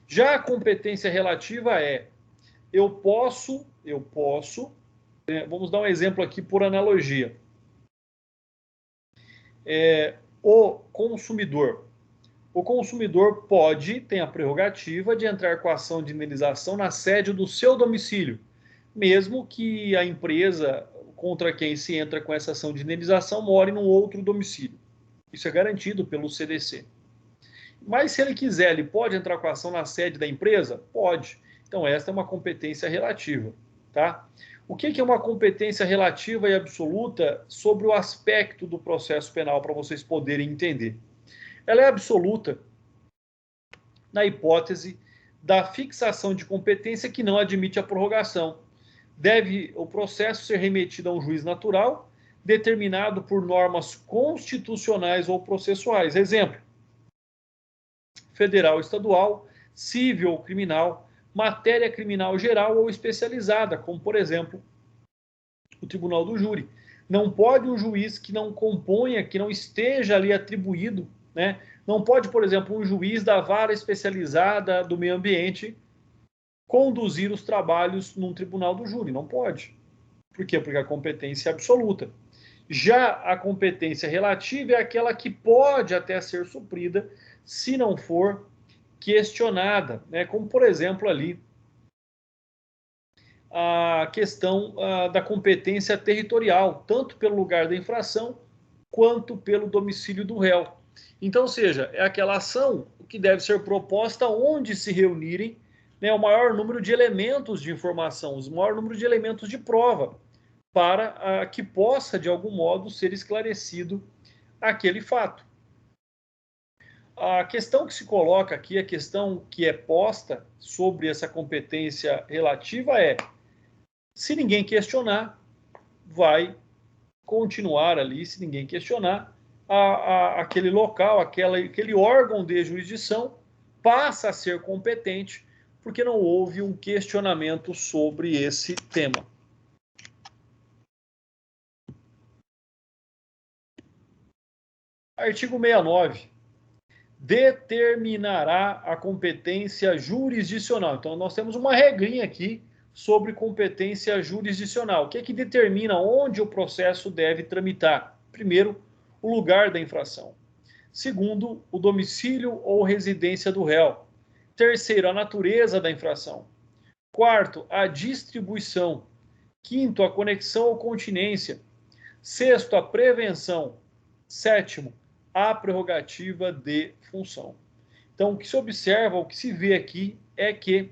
Já a competência relativa eu posso, vamos dar um exemplo aqui por analogia. O consumidor tem a prerrogativa de entrar com a ação de indenização na sede do seu domicílio, mesmo que a empresa contra quem se entra com essa ação de indenização more num outro domicílio. Isso é garantido pelo CDC. Mas se ele quiser, ele pode entrar com a ação na sede da empresa? Pode. Então, esta é uma competência relativa, tá? O que é uma competência relativa e absoluta sobre o aspecto do processo penal, para vocês poderem entender? Ela é absoluta na hipótese da fixação de competência que não admite a prorrogação. Deve o processo ser remetido a um juiz natural, determinado por normas constitucionais ou processuais. Exemplo: federal, estadual, civil ou criminal, matéria criminal geral ou especializada, como, por exemplo, o tribunal do júri. Não pode um juiz que não componha, que não esteja ali atribuído, né? Não pode, por exemplo, um juiz da vara especializada do meio ambiente conduzir os trabalhos num tribunal do júri. Não pode. Por quê? Porque a competência é absoluta. Já a competência relativa é aquela que pode até ser suprida se não for questionada, né? Como, por exemplo, ali a questão da competência territorial, tanto pelo lugar da infração quanto pelo domicílio do réu. Então, ou seja, é aquela ação que deve ser proposta onde se reunirem, né, o maior número de elementos de informação, o maior número de elementos de prova, para que possa, de algum modo, ser esclarecido aquele fato. A questão que se coloca aqui, a questão que é posta sobre essa competência relativa é: se ninguém questionar, vai continuar ali, se ninguém questionar, aquele local, aquele órgão de jurisdição passa a ser competente, porque não houve um questionamento sobre esse tema. Artigo 69. Determinará a competência jurisdicional. Então, nós temos uma regrinha aqui sobre competência jurisdicional. O que é que determina onde o processo deve tramitar? Primeiro, o lugar da infração. Segundo, o domicílio ou residência do réu. Terceiro, a natureza da infração. Quarto, a distribuição. Quinto, a conexão ou continência. Sexto, a prevenção. Sétimo, a prerrogativa de função. Então, o que se observa, o que se vê aqui é que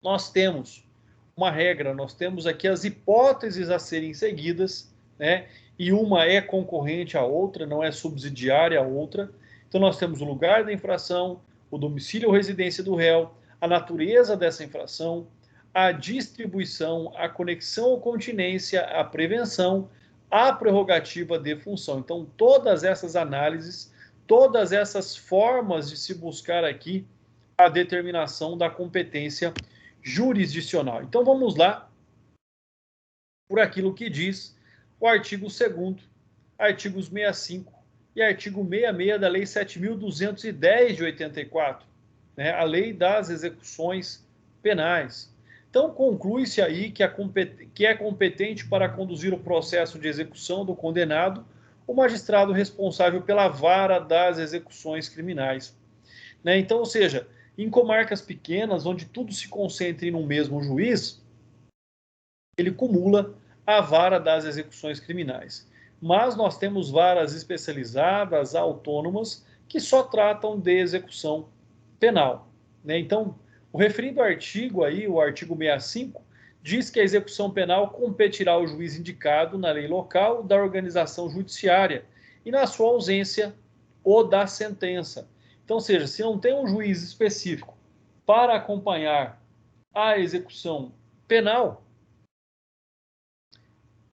nós temos uma regra, nós temos aqui as hipóteses a serem seguidas, né? E uma é concorrente à outra, não é subsidiária à outra. Então, nós temos o lugar da infração, o domicílio ou residência do réu, a natureza dessa infração, a distribuição, a conexão ou continência, a prevenção, a prerrogativa de função. Então, todas essas análises, todas essas formas de se buscar aqui a determinação da competência jurisdicional. Então, vamos lá por aquilo que diz o artigo 2º, artigos 65 e artigo 66 da Lei 7.210 de 84, né, a Lei das Execuções Penais. Então, conclui-se aí que é competente para conduzir o processo de execução do condenado o magistrado responsável pela vara das execuções criminais. Né? Então, ou seja, em comarcas pequenas, onde tudo se concentra em um mesmo juiz, ele cumula a vara das execuções criminais. Mas nós temos varas especializadas, autônomas, que só tratam de execução penal. Né? Então, o referido artigo aí, o artigo 65, diz que a execução penal competirá ao juiz indicado na lei local da organização judiciária e, na sua ausência, o da sentença. Então, ou seja, se não tem um juiz específico para acompanhar a execução penal,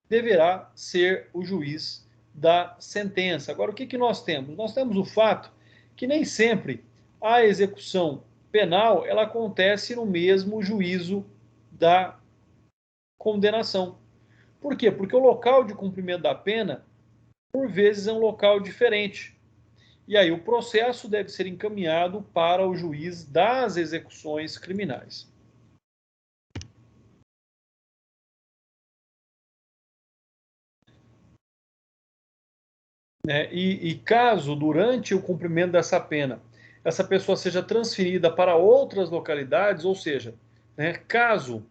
deverá ser o juiz da sentença. Agora, o que nós temos? Nós temos o fato que nem sempre a execução penal ela acontece no mesmo juízo da condenação. Por quê? Porque o local de cumprimento da pena, por vezes, é um local diferente. E aí o processo deve ser encaminhado para o juiz das execuções criminais. E caso, durante o cumprimento dessa pena, essa pessoa seja transferida para outras localidades, ou seja, caso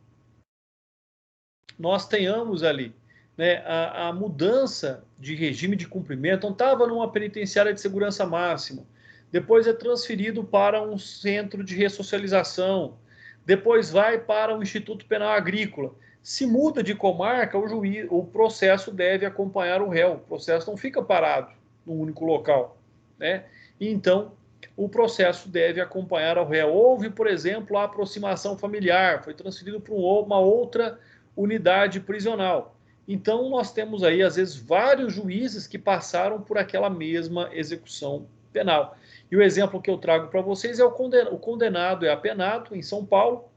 nós tenhamos ali, né, a mudança de regime de cumprimento. Então, estava numa penitenciária de segurança máxima, depois é transferido para um centro de ressocialização, depois vai para o Instituto Penal Agrícola. Se muda de comarca, o processo deve acompanhar o réu. O processo não fica parado num único local, né? Então, o processo deve acompanhar o réu. Houve, por exemplo, a aproximação familiar, foi transferido para uma outra unidade prisional. Então, nós temos aí, às vezes, vários juízes que passaram por aquela mesma execução penal. E o exemplo que eu trago para vocês é o condenado é apenado em São Paulo,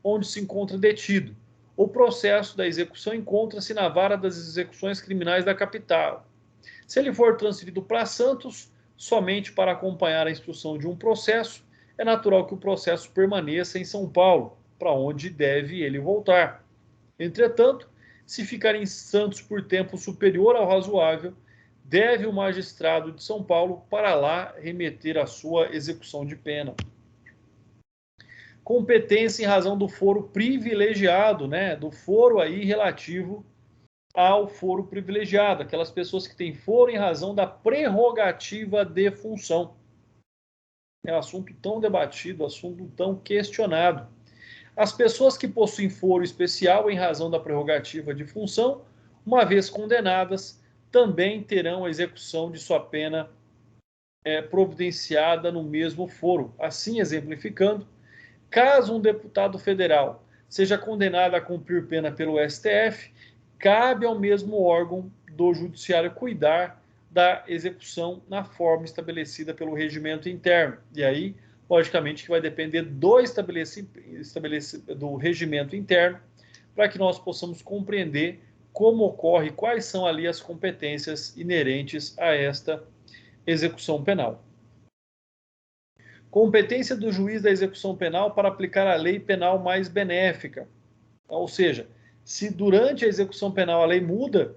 onde se encontra detido. O processo da execução encontra-se na vara das execuções criminais da capital. Se ele for transferido para Santos, somente para acompanhar a instrução de um processo, é natural que o processo permaneça em São Paulo, para onde deve ele voltar. Entretanto, se ficar em Santos por tempo superior ao razoável, deve o magistrado de São Paulo para lá remeter a sua execução de pena. Competência em razão do foro privilegiado, né? Do foro aí relativo ao foro privilegiado, aquelas pessoas que têm foro em razão da prerrogativa de função. É um assunto tão debatido, assunto tão questionado. As pessoas que possuem foro especial em razão da prerrogativa de função, uma vez condenadas, também terão a execução de sua pena providenciada no mesmo foro. Assim, exemplificando, caso um deputado federal seja condenado a cumprir pena pelo STF, cabe ao mesmo órgão do judiciário cuidar da execução na forma estabelecida pelo regimento interno. E aí, logicamente, que vai depender do do regimento interno, para que nós possamos compreender como ocorre, quais são ali as competências inerentes a esta execução penal. Competência do juiz da execução penal para aplicar a lei penal mais benéfica. Ou seja, se durante a execução penal a lei muda,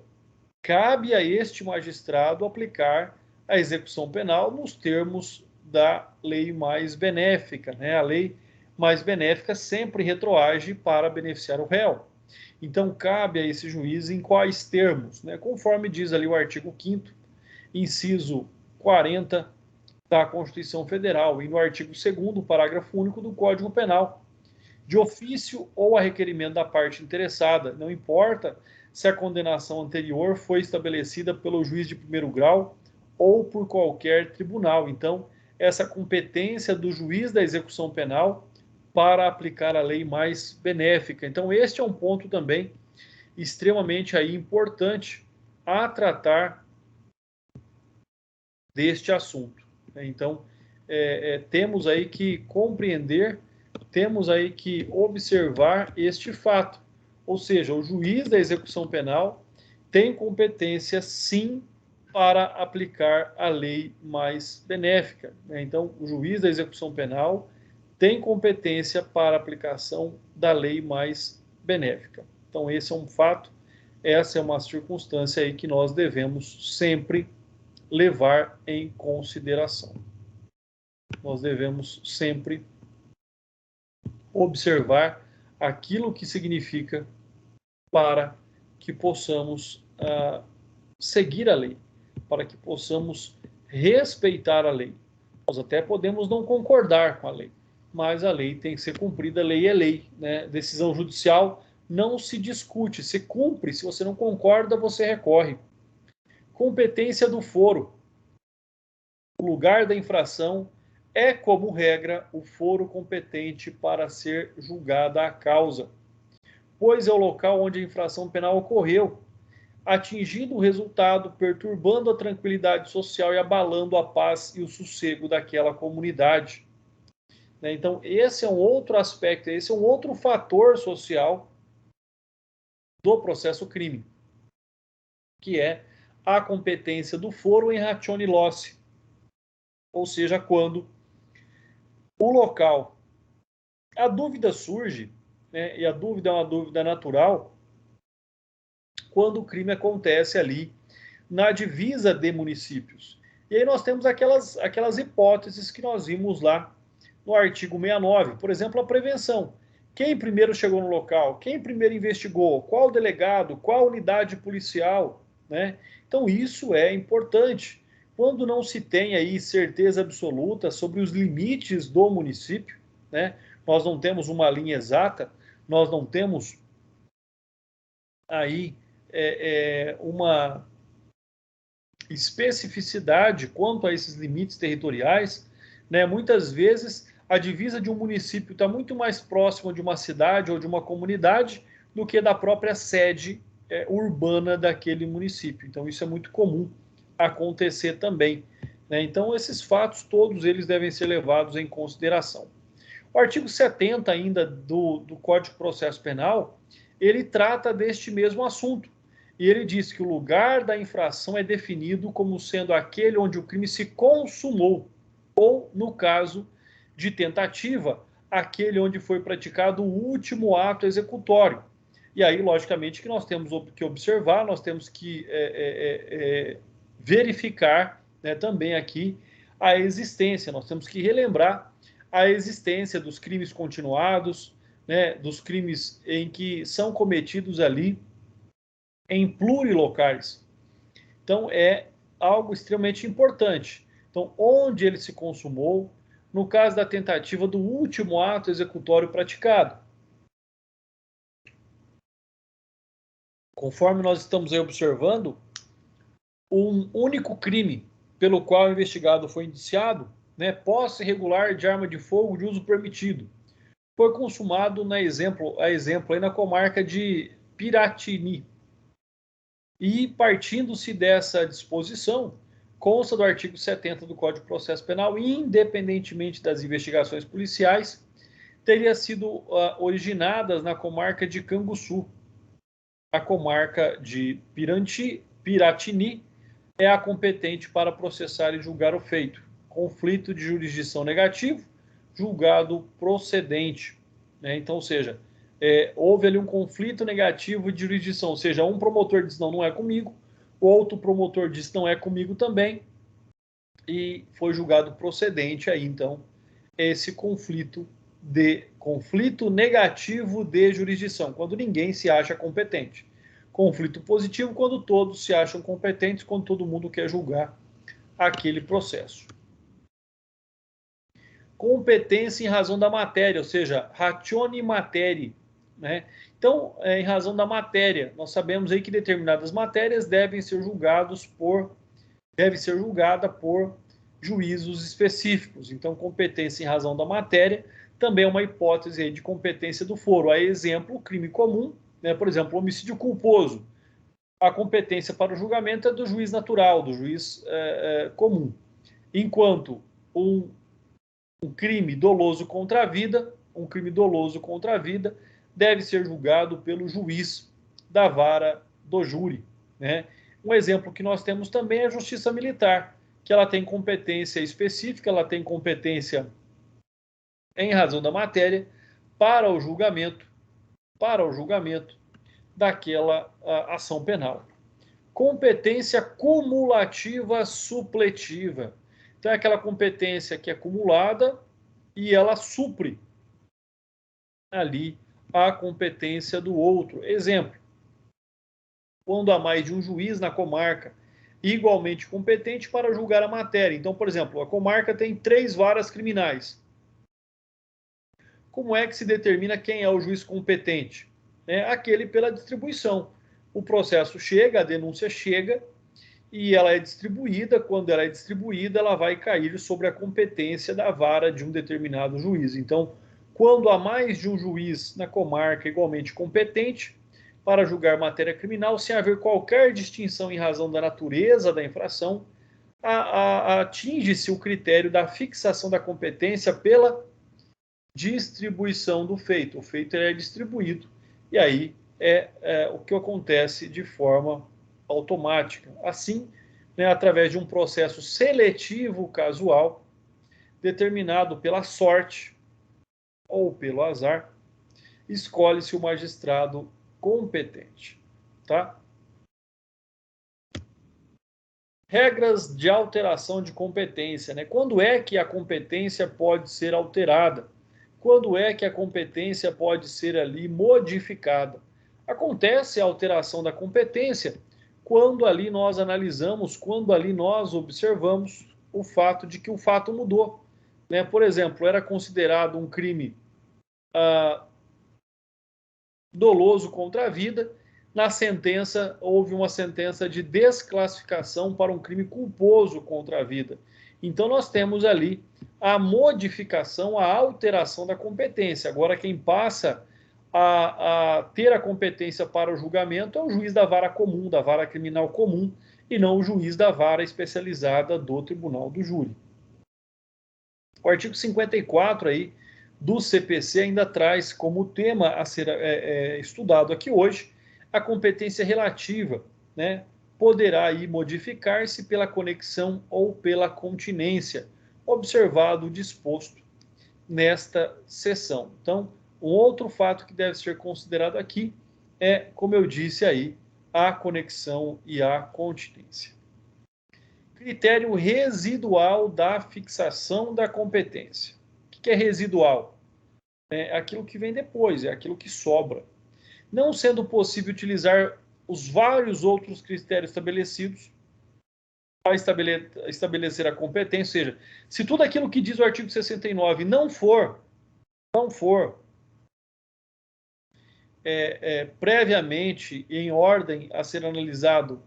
cabe a este magistrado aplicar a execução penal nos termos da lei mais benéfica, né? A lei mais benéfica sempre retroage para beneficiar o réu. Então, cabe a esse juiz em quais termos, né? Conforme diz ali o artigo 5º, inciso 40 da Constituição Federal e no artigo 2º, parágrafo único do Código Penal, de ofício ou a requerimento da parte interessada, não importa se a condenação anterior foi estabelecida pelo juiz de primeiro grau ou por qualquer tribunal. Então, essa competência do juiz da execução penal para aplicar a lei mais benéfica. Então, este é um ponto também extremamente aí importante a tratar deste assunto. Então, temos aí que compreender, temos aí que observar este fato. Ou seja, o juiz da execução penal tem competência, sim, para aplicar a lei mais benéfica. Então, o juiz da execução penal tem competência para a aplicação da lei mais benéfica. Então, esse é um fato, essa é uma circunstância aí que nós devemos sempre levar em consideração. Nós devemos sempre observar aquilo que significa para que possamos seguir a lei, para que possamos respeitar a lei. Nós até podemos não concordar com a lei, mas a lei tem que ser cumprida, a lei é lei, né? Decisão judicial não se discute, se cumpre, se você não concorda, você recorre. Competência do foro. O lugar da infração é, como regra, o foro competente para ser julgada a causa, pois é o local onde a infração penal ocorreu, atingindo o resultado, perturbando a tranquilidade social e abalando a paz e o sossego daquela comunidade. Então, esse é um outro aspecto, esse é um outro fator social do processo crime, que é a competência do foro em ratione loci, ou seja, quando o local, a dúvida surge, né, e a dúvida é uma dúvida natural, quando o crime acontece ali na divisa de municípios. E aí nós temos aquelas hipóteses que nós vimos lá no artigo 69, por exemplo, a prevenção. Quem primeiro chegou no local? Quem primeiro investigou? Qual delegado? Qual unidade policial? Né? Então, isso é importante. Quando não se tem aí certeza absoluta sobre os limites do município, né? Nós não temos uma linha exata, nós não temos aí uma especificidade quanto a esses limites territoriais, né? Muitas vezes a divisa de um município está muito mais próxima de uma cidade ou de uma comunidade do que da própria sede urbana daquele município. Então isso é muito comum acontecer também, né? Então esses fatos todos eles devem ser levados em consideração. O artigo 70 ainda do Código de Processo Penal, ele trata deste mesmo assunto. E ele diz que o lugar da infração é definido como sendo aquele onde o crime se consumou, ou, no caso de tentativa, aquele onde foi praticado o último ato executório. E aí, logicamente, que nós temos que observar, nós temos que verificar, né, também aqui a existência, nós temos que relembrar a existência dos crimes continuados, né, dos crimes em que são cometidos ali em plurilocais. Então, é algo extremamente importante. Então, onde ele se consumou, no caso da tentativa do último ato executório praticado. Conforme nós estamos aí observando, um único crime pelo qual o investigado foi indiciado, né, posse irregular de arma de fogo de uso permitido, foi consumado a exemplo aí na comarca de Piratini. E partindo-se dessa disposição, consta do artigo 70 do Código de Processo Penal, independentemente das investigações policiais, teria sido originadas na comarca de Canguçu. A comarca de Piratini é a competente para processar e julgar o feito. Conflito de jurisdição negativo, julgado procedente. Né? Então, ou seja, houve ali um conflito negativo de jurisdição, ou seja, um promotor diz não é comigo, o outro promotor diz não é comigo também, e foi julgado procedente aí, então, esse conflito negativo de jurisdição, quando ninguém se acha competente. Conflito positivo, quando todos se acham competentes, quando todo mundo quer julgar aquele processo. Competência em razão da matéria, ou seja, ratione materie, né? Então, em razão da matéria, nós sabemos aí que determinadas matérias devem ser julgada por juízos específicos. Então, competência em razão da matéria também é uma hipótese aí de competência do foro. A exemplo, crime comum, né? Por exemplo, homicídio culposo. A competência para o julgamento é do juiz natural, do juiz comum. Enquanto um crime doloso contra a vida, deve ser julgado pelo juiz da vara do júri, né? Um exemplo que nós temos também é a justiça militar, que ela tem competência específica, ela tem competência em razão da matéria para o julgamento daquela ação penal. Competência cumulativa supletiva. Então, é aquela competência que é acumulada e ela supre ali a competência do outro. Exemplo, quando há mais de um juiz na comarca igualmente competente para julgar a matéria. Então, por exemplo, a comarca tem 3 varas criminais. Como é que se determina quem é o juiz competente? Aquele pela distribuição. O processo chega, a denúncia chega, e ela é distribuída. Quando ela é distribuída, ela vai cair sobre a competência da vara de um determinado juiz. Então, quando há mais de um juiz na comarca igualmente competente para julgar matéria criminal, sem haver qualquer distinção em razão da natureza da infração, atinge-se o critério da fixação da competência pela distribuição do feito. O feito é distribuído, e aí o que acontece de forma automática. Assim, através de um processo seletivo casual, determinado pela sorte ou pelo azar, escolhe-se o magistrado competente. Tá? Regras de alteração de competência. Quando é que a competência pode ser alterada? quando é que a competência pode ser ali modificada? Acontece a alteração da competência quando ali nós analisamos, quando ali nós observamos o fato de que o fato mudou. Né? Por exemplo, era considerado um crime doloso contra a vida, na sentença houve uma sentença de desclassificação para um crime culposo contra a vida. Então nós temos ali a modificação, a alteração da competência. Agora quem passa a ter a competência para o julgamento é o juiz da vara comum, da vara criminal comum, e não o juiz da vara especializada do tribunal do júri. O artigo 54 aí do CPC ainda traz como tema a ser estudado aqui hoje a competência relativa, né? Poderá aí modificar-se pela conexão ou pela continência, observado o disposto nesta seção. Então, um outro fato que deve ser considerado aqui é, como eu disse aí, a conexão e a continência. Critério residual da fixação da competência. O que é residual? É aquilo que vem depois, é aquilo que sobra. Não sendo possível utilizar os vários outros critérios estabelecidos para estabelecer a competência, ou seja, se tudo aquilo que diz o artigo 69 não for previamente em ordem a ser analisado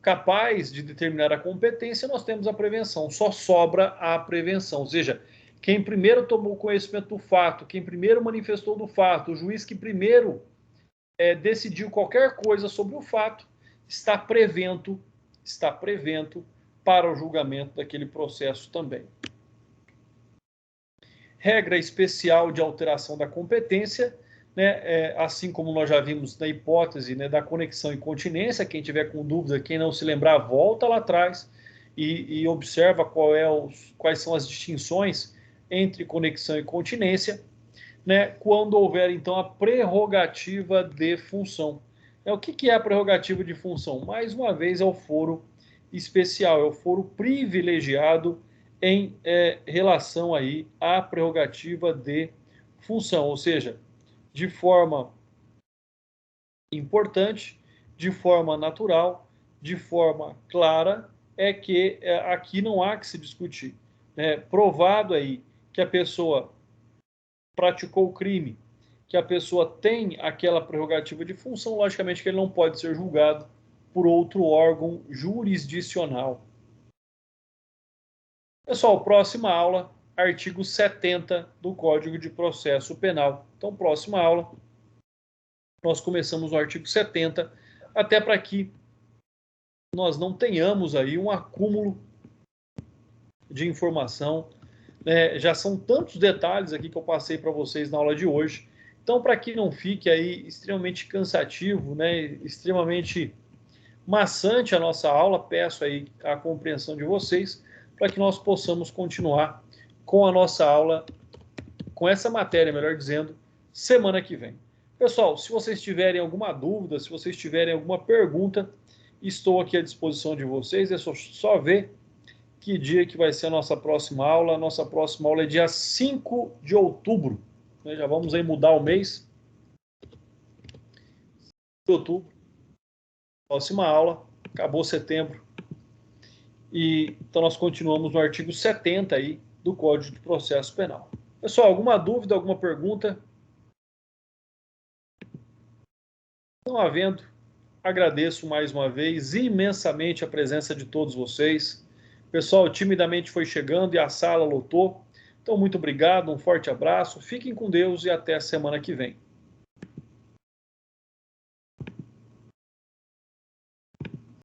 capaz de determinar a competência, nós temos a prevenção. Só sobra a prevenção. Ou seja, quem primeiro tomou conhecimento do fato, quem primeiro manifestou do fato, o juiz que primeiro decidiu qualquer coisa sobre o fato, está prevento para o julgamento daquele processo também. Regra especial de alteração da competência, né, assim como nós já vimos na hipótese, né, da conexão e continência. Quem tiver com dúvida, quem não se lembrar, volta lá atrás e observa quais são as distinções entre conexão e continência, né, quando houver, então, a prerrogativa de função. O que é a prerrogativa de função? Mais uma vez, é o foro especial, é o foro privilegiado em relação aí à prerrogativa de função, ou seja, de forma importante, de forma natural, de forma clara, é que aqui não há que se discutir. Provado aí que a pessoa praticou o crime, que a pessoa tem aquela prerrogativa de função, logicamente que ele não pode ser julgado por outro órgão jurisdicional. Pessoal, próxima aula, artigo 70 do Código de Processo Penal. Então, próxima aula, nós começamos no artigo 70, até para que nós não tenhamos aí um acúmulo de informação. Já são tantos detalhes aqui que eu passei para vocês na aula de hoje. Então, para que não fique aí extremamente cansativo, né, extremamente maçante a nossa aula, peço aí a compreensão de vocês, para que nós possamos continuar com a nossa aula, com essa matéria, melhor dizendo, semana que vem. Pessoal, se vocês tiverem alguma dúvida, se vocês tiverem alguma pergunta, estou aqui à disposição de vocês. É só ver que dia que vai ser a nossa próxima aula. A nossa próxima aula é dia 5 de outubro. Já vamos aí mudar o mês. De outubro. Próxima aula. Acabou setembro. Então nós continuamos no artigo 70 aí do Código de Processo Penal. Pessoal, alguma dúvida, alguma pergunta? Não havendo, agradeço mais uma vez imensamente a presença de todos vocês. Pessoal, timidamente foi chegando e a sala lotou. Então, muito obrigado, um forte abraço, fiquem com Deus e até a semana que vem.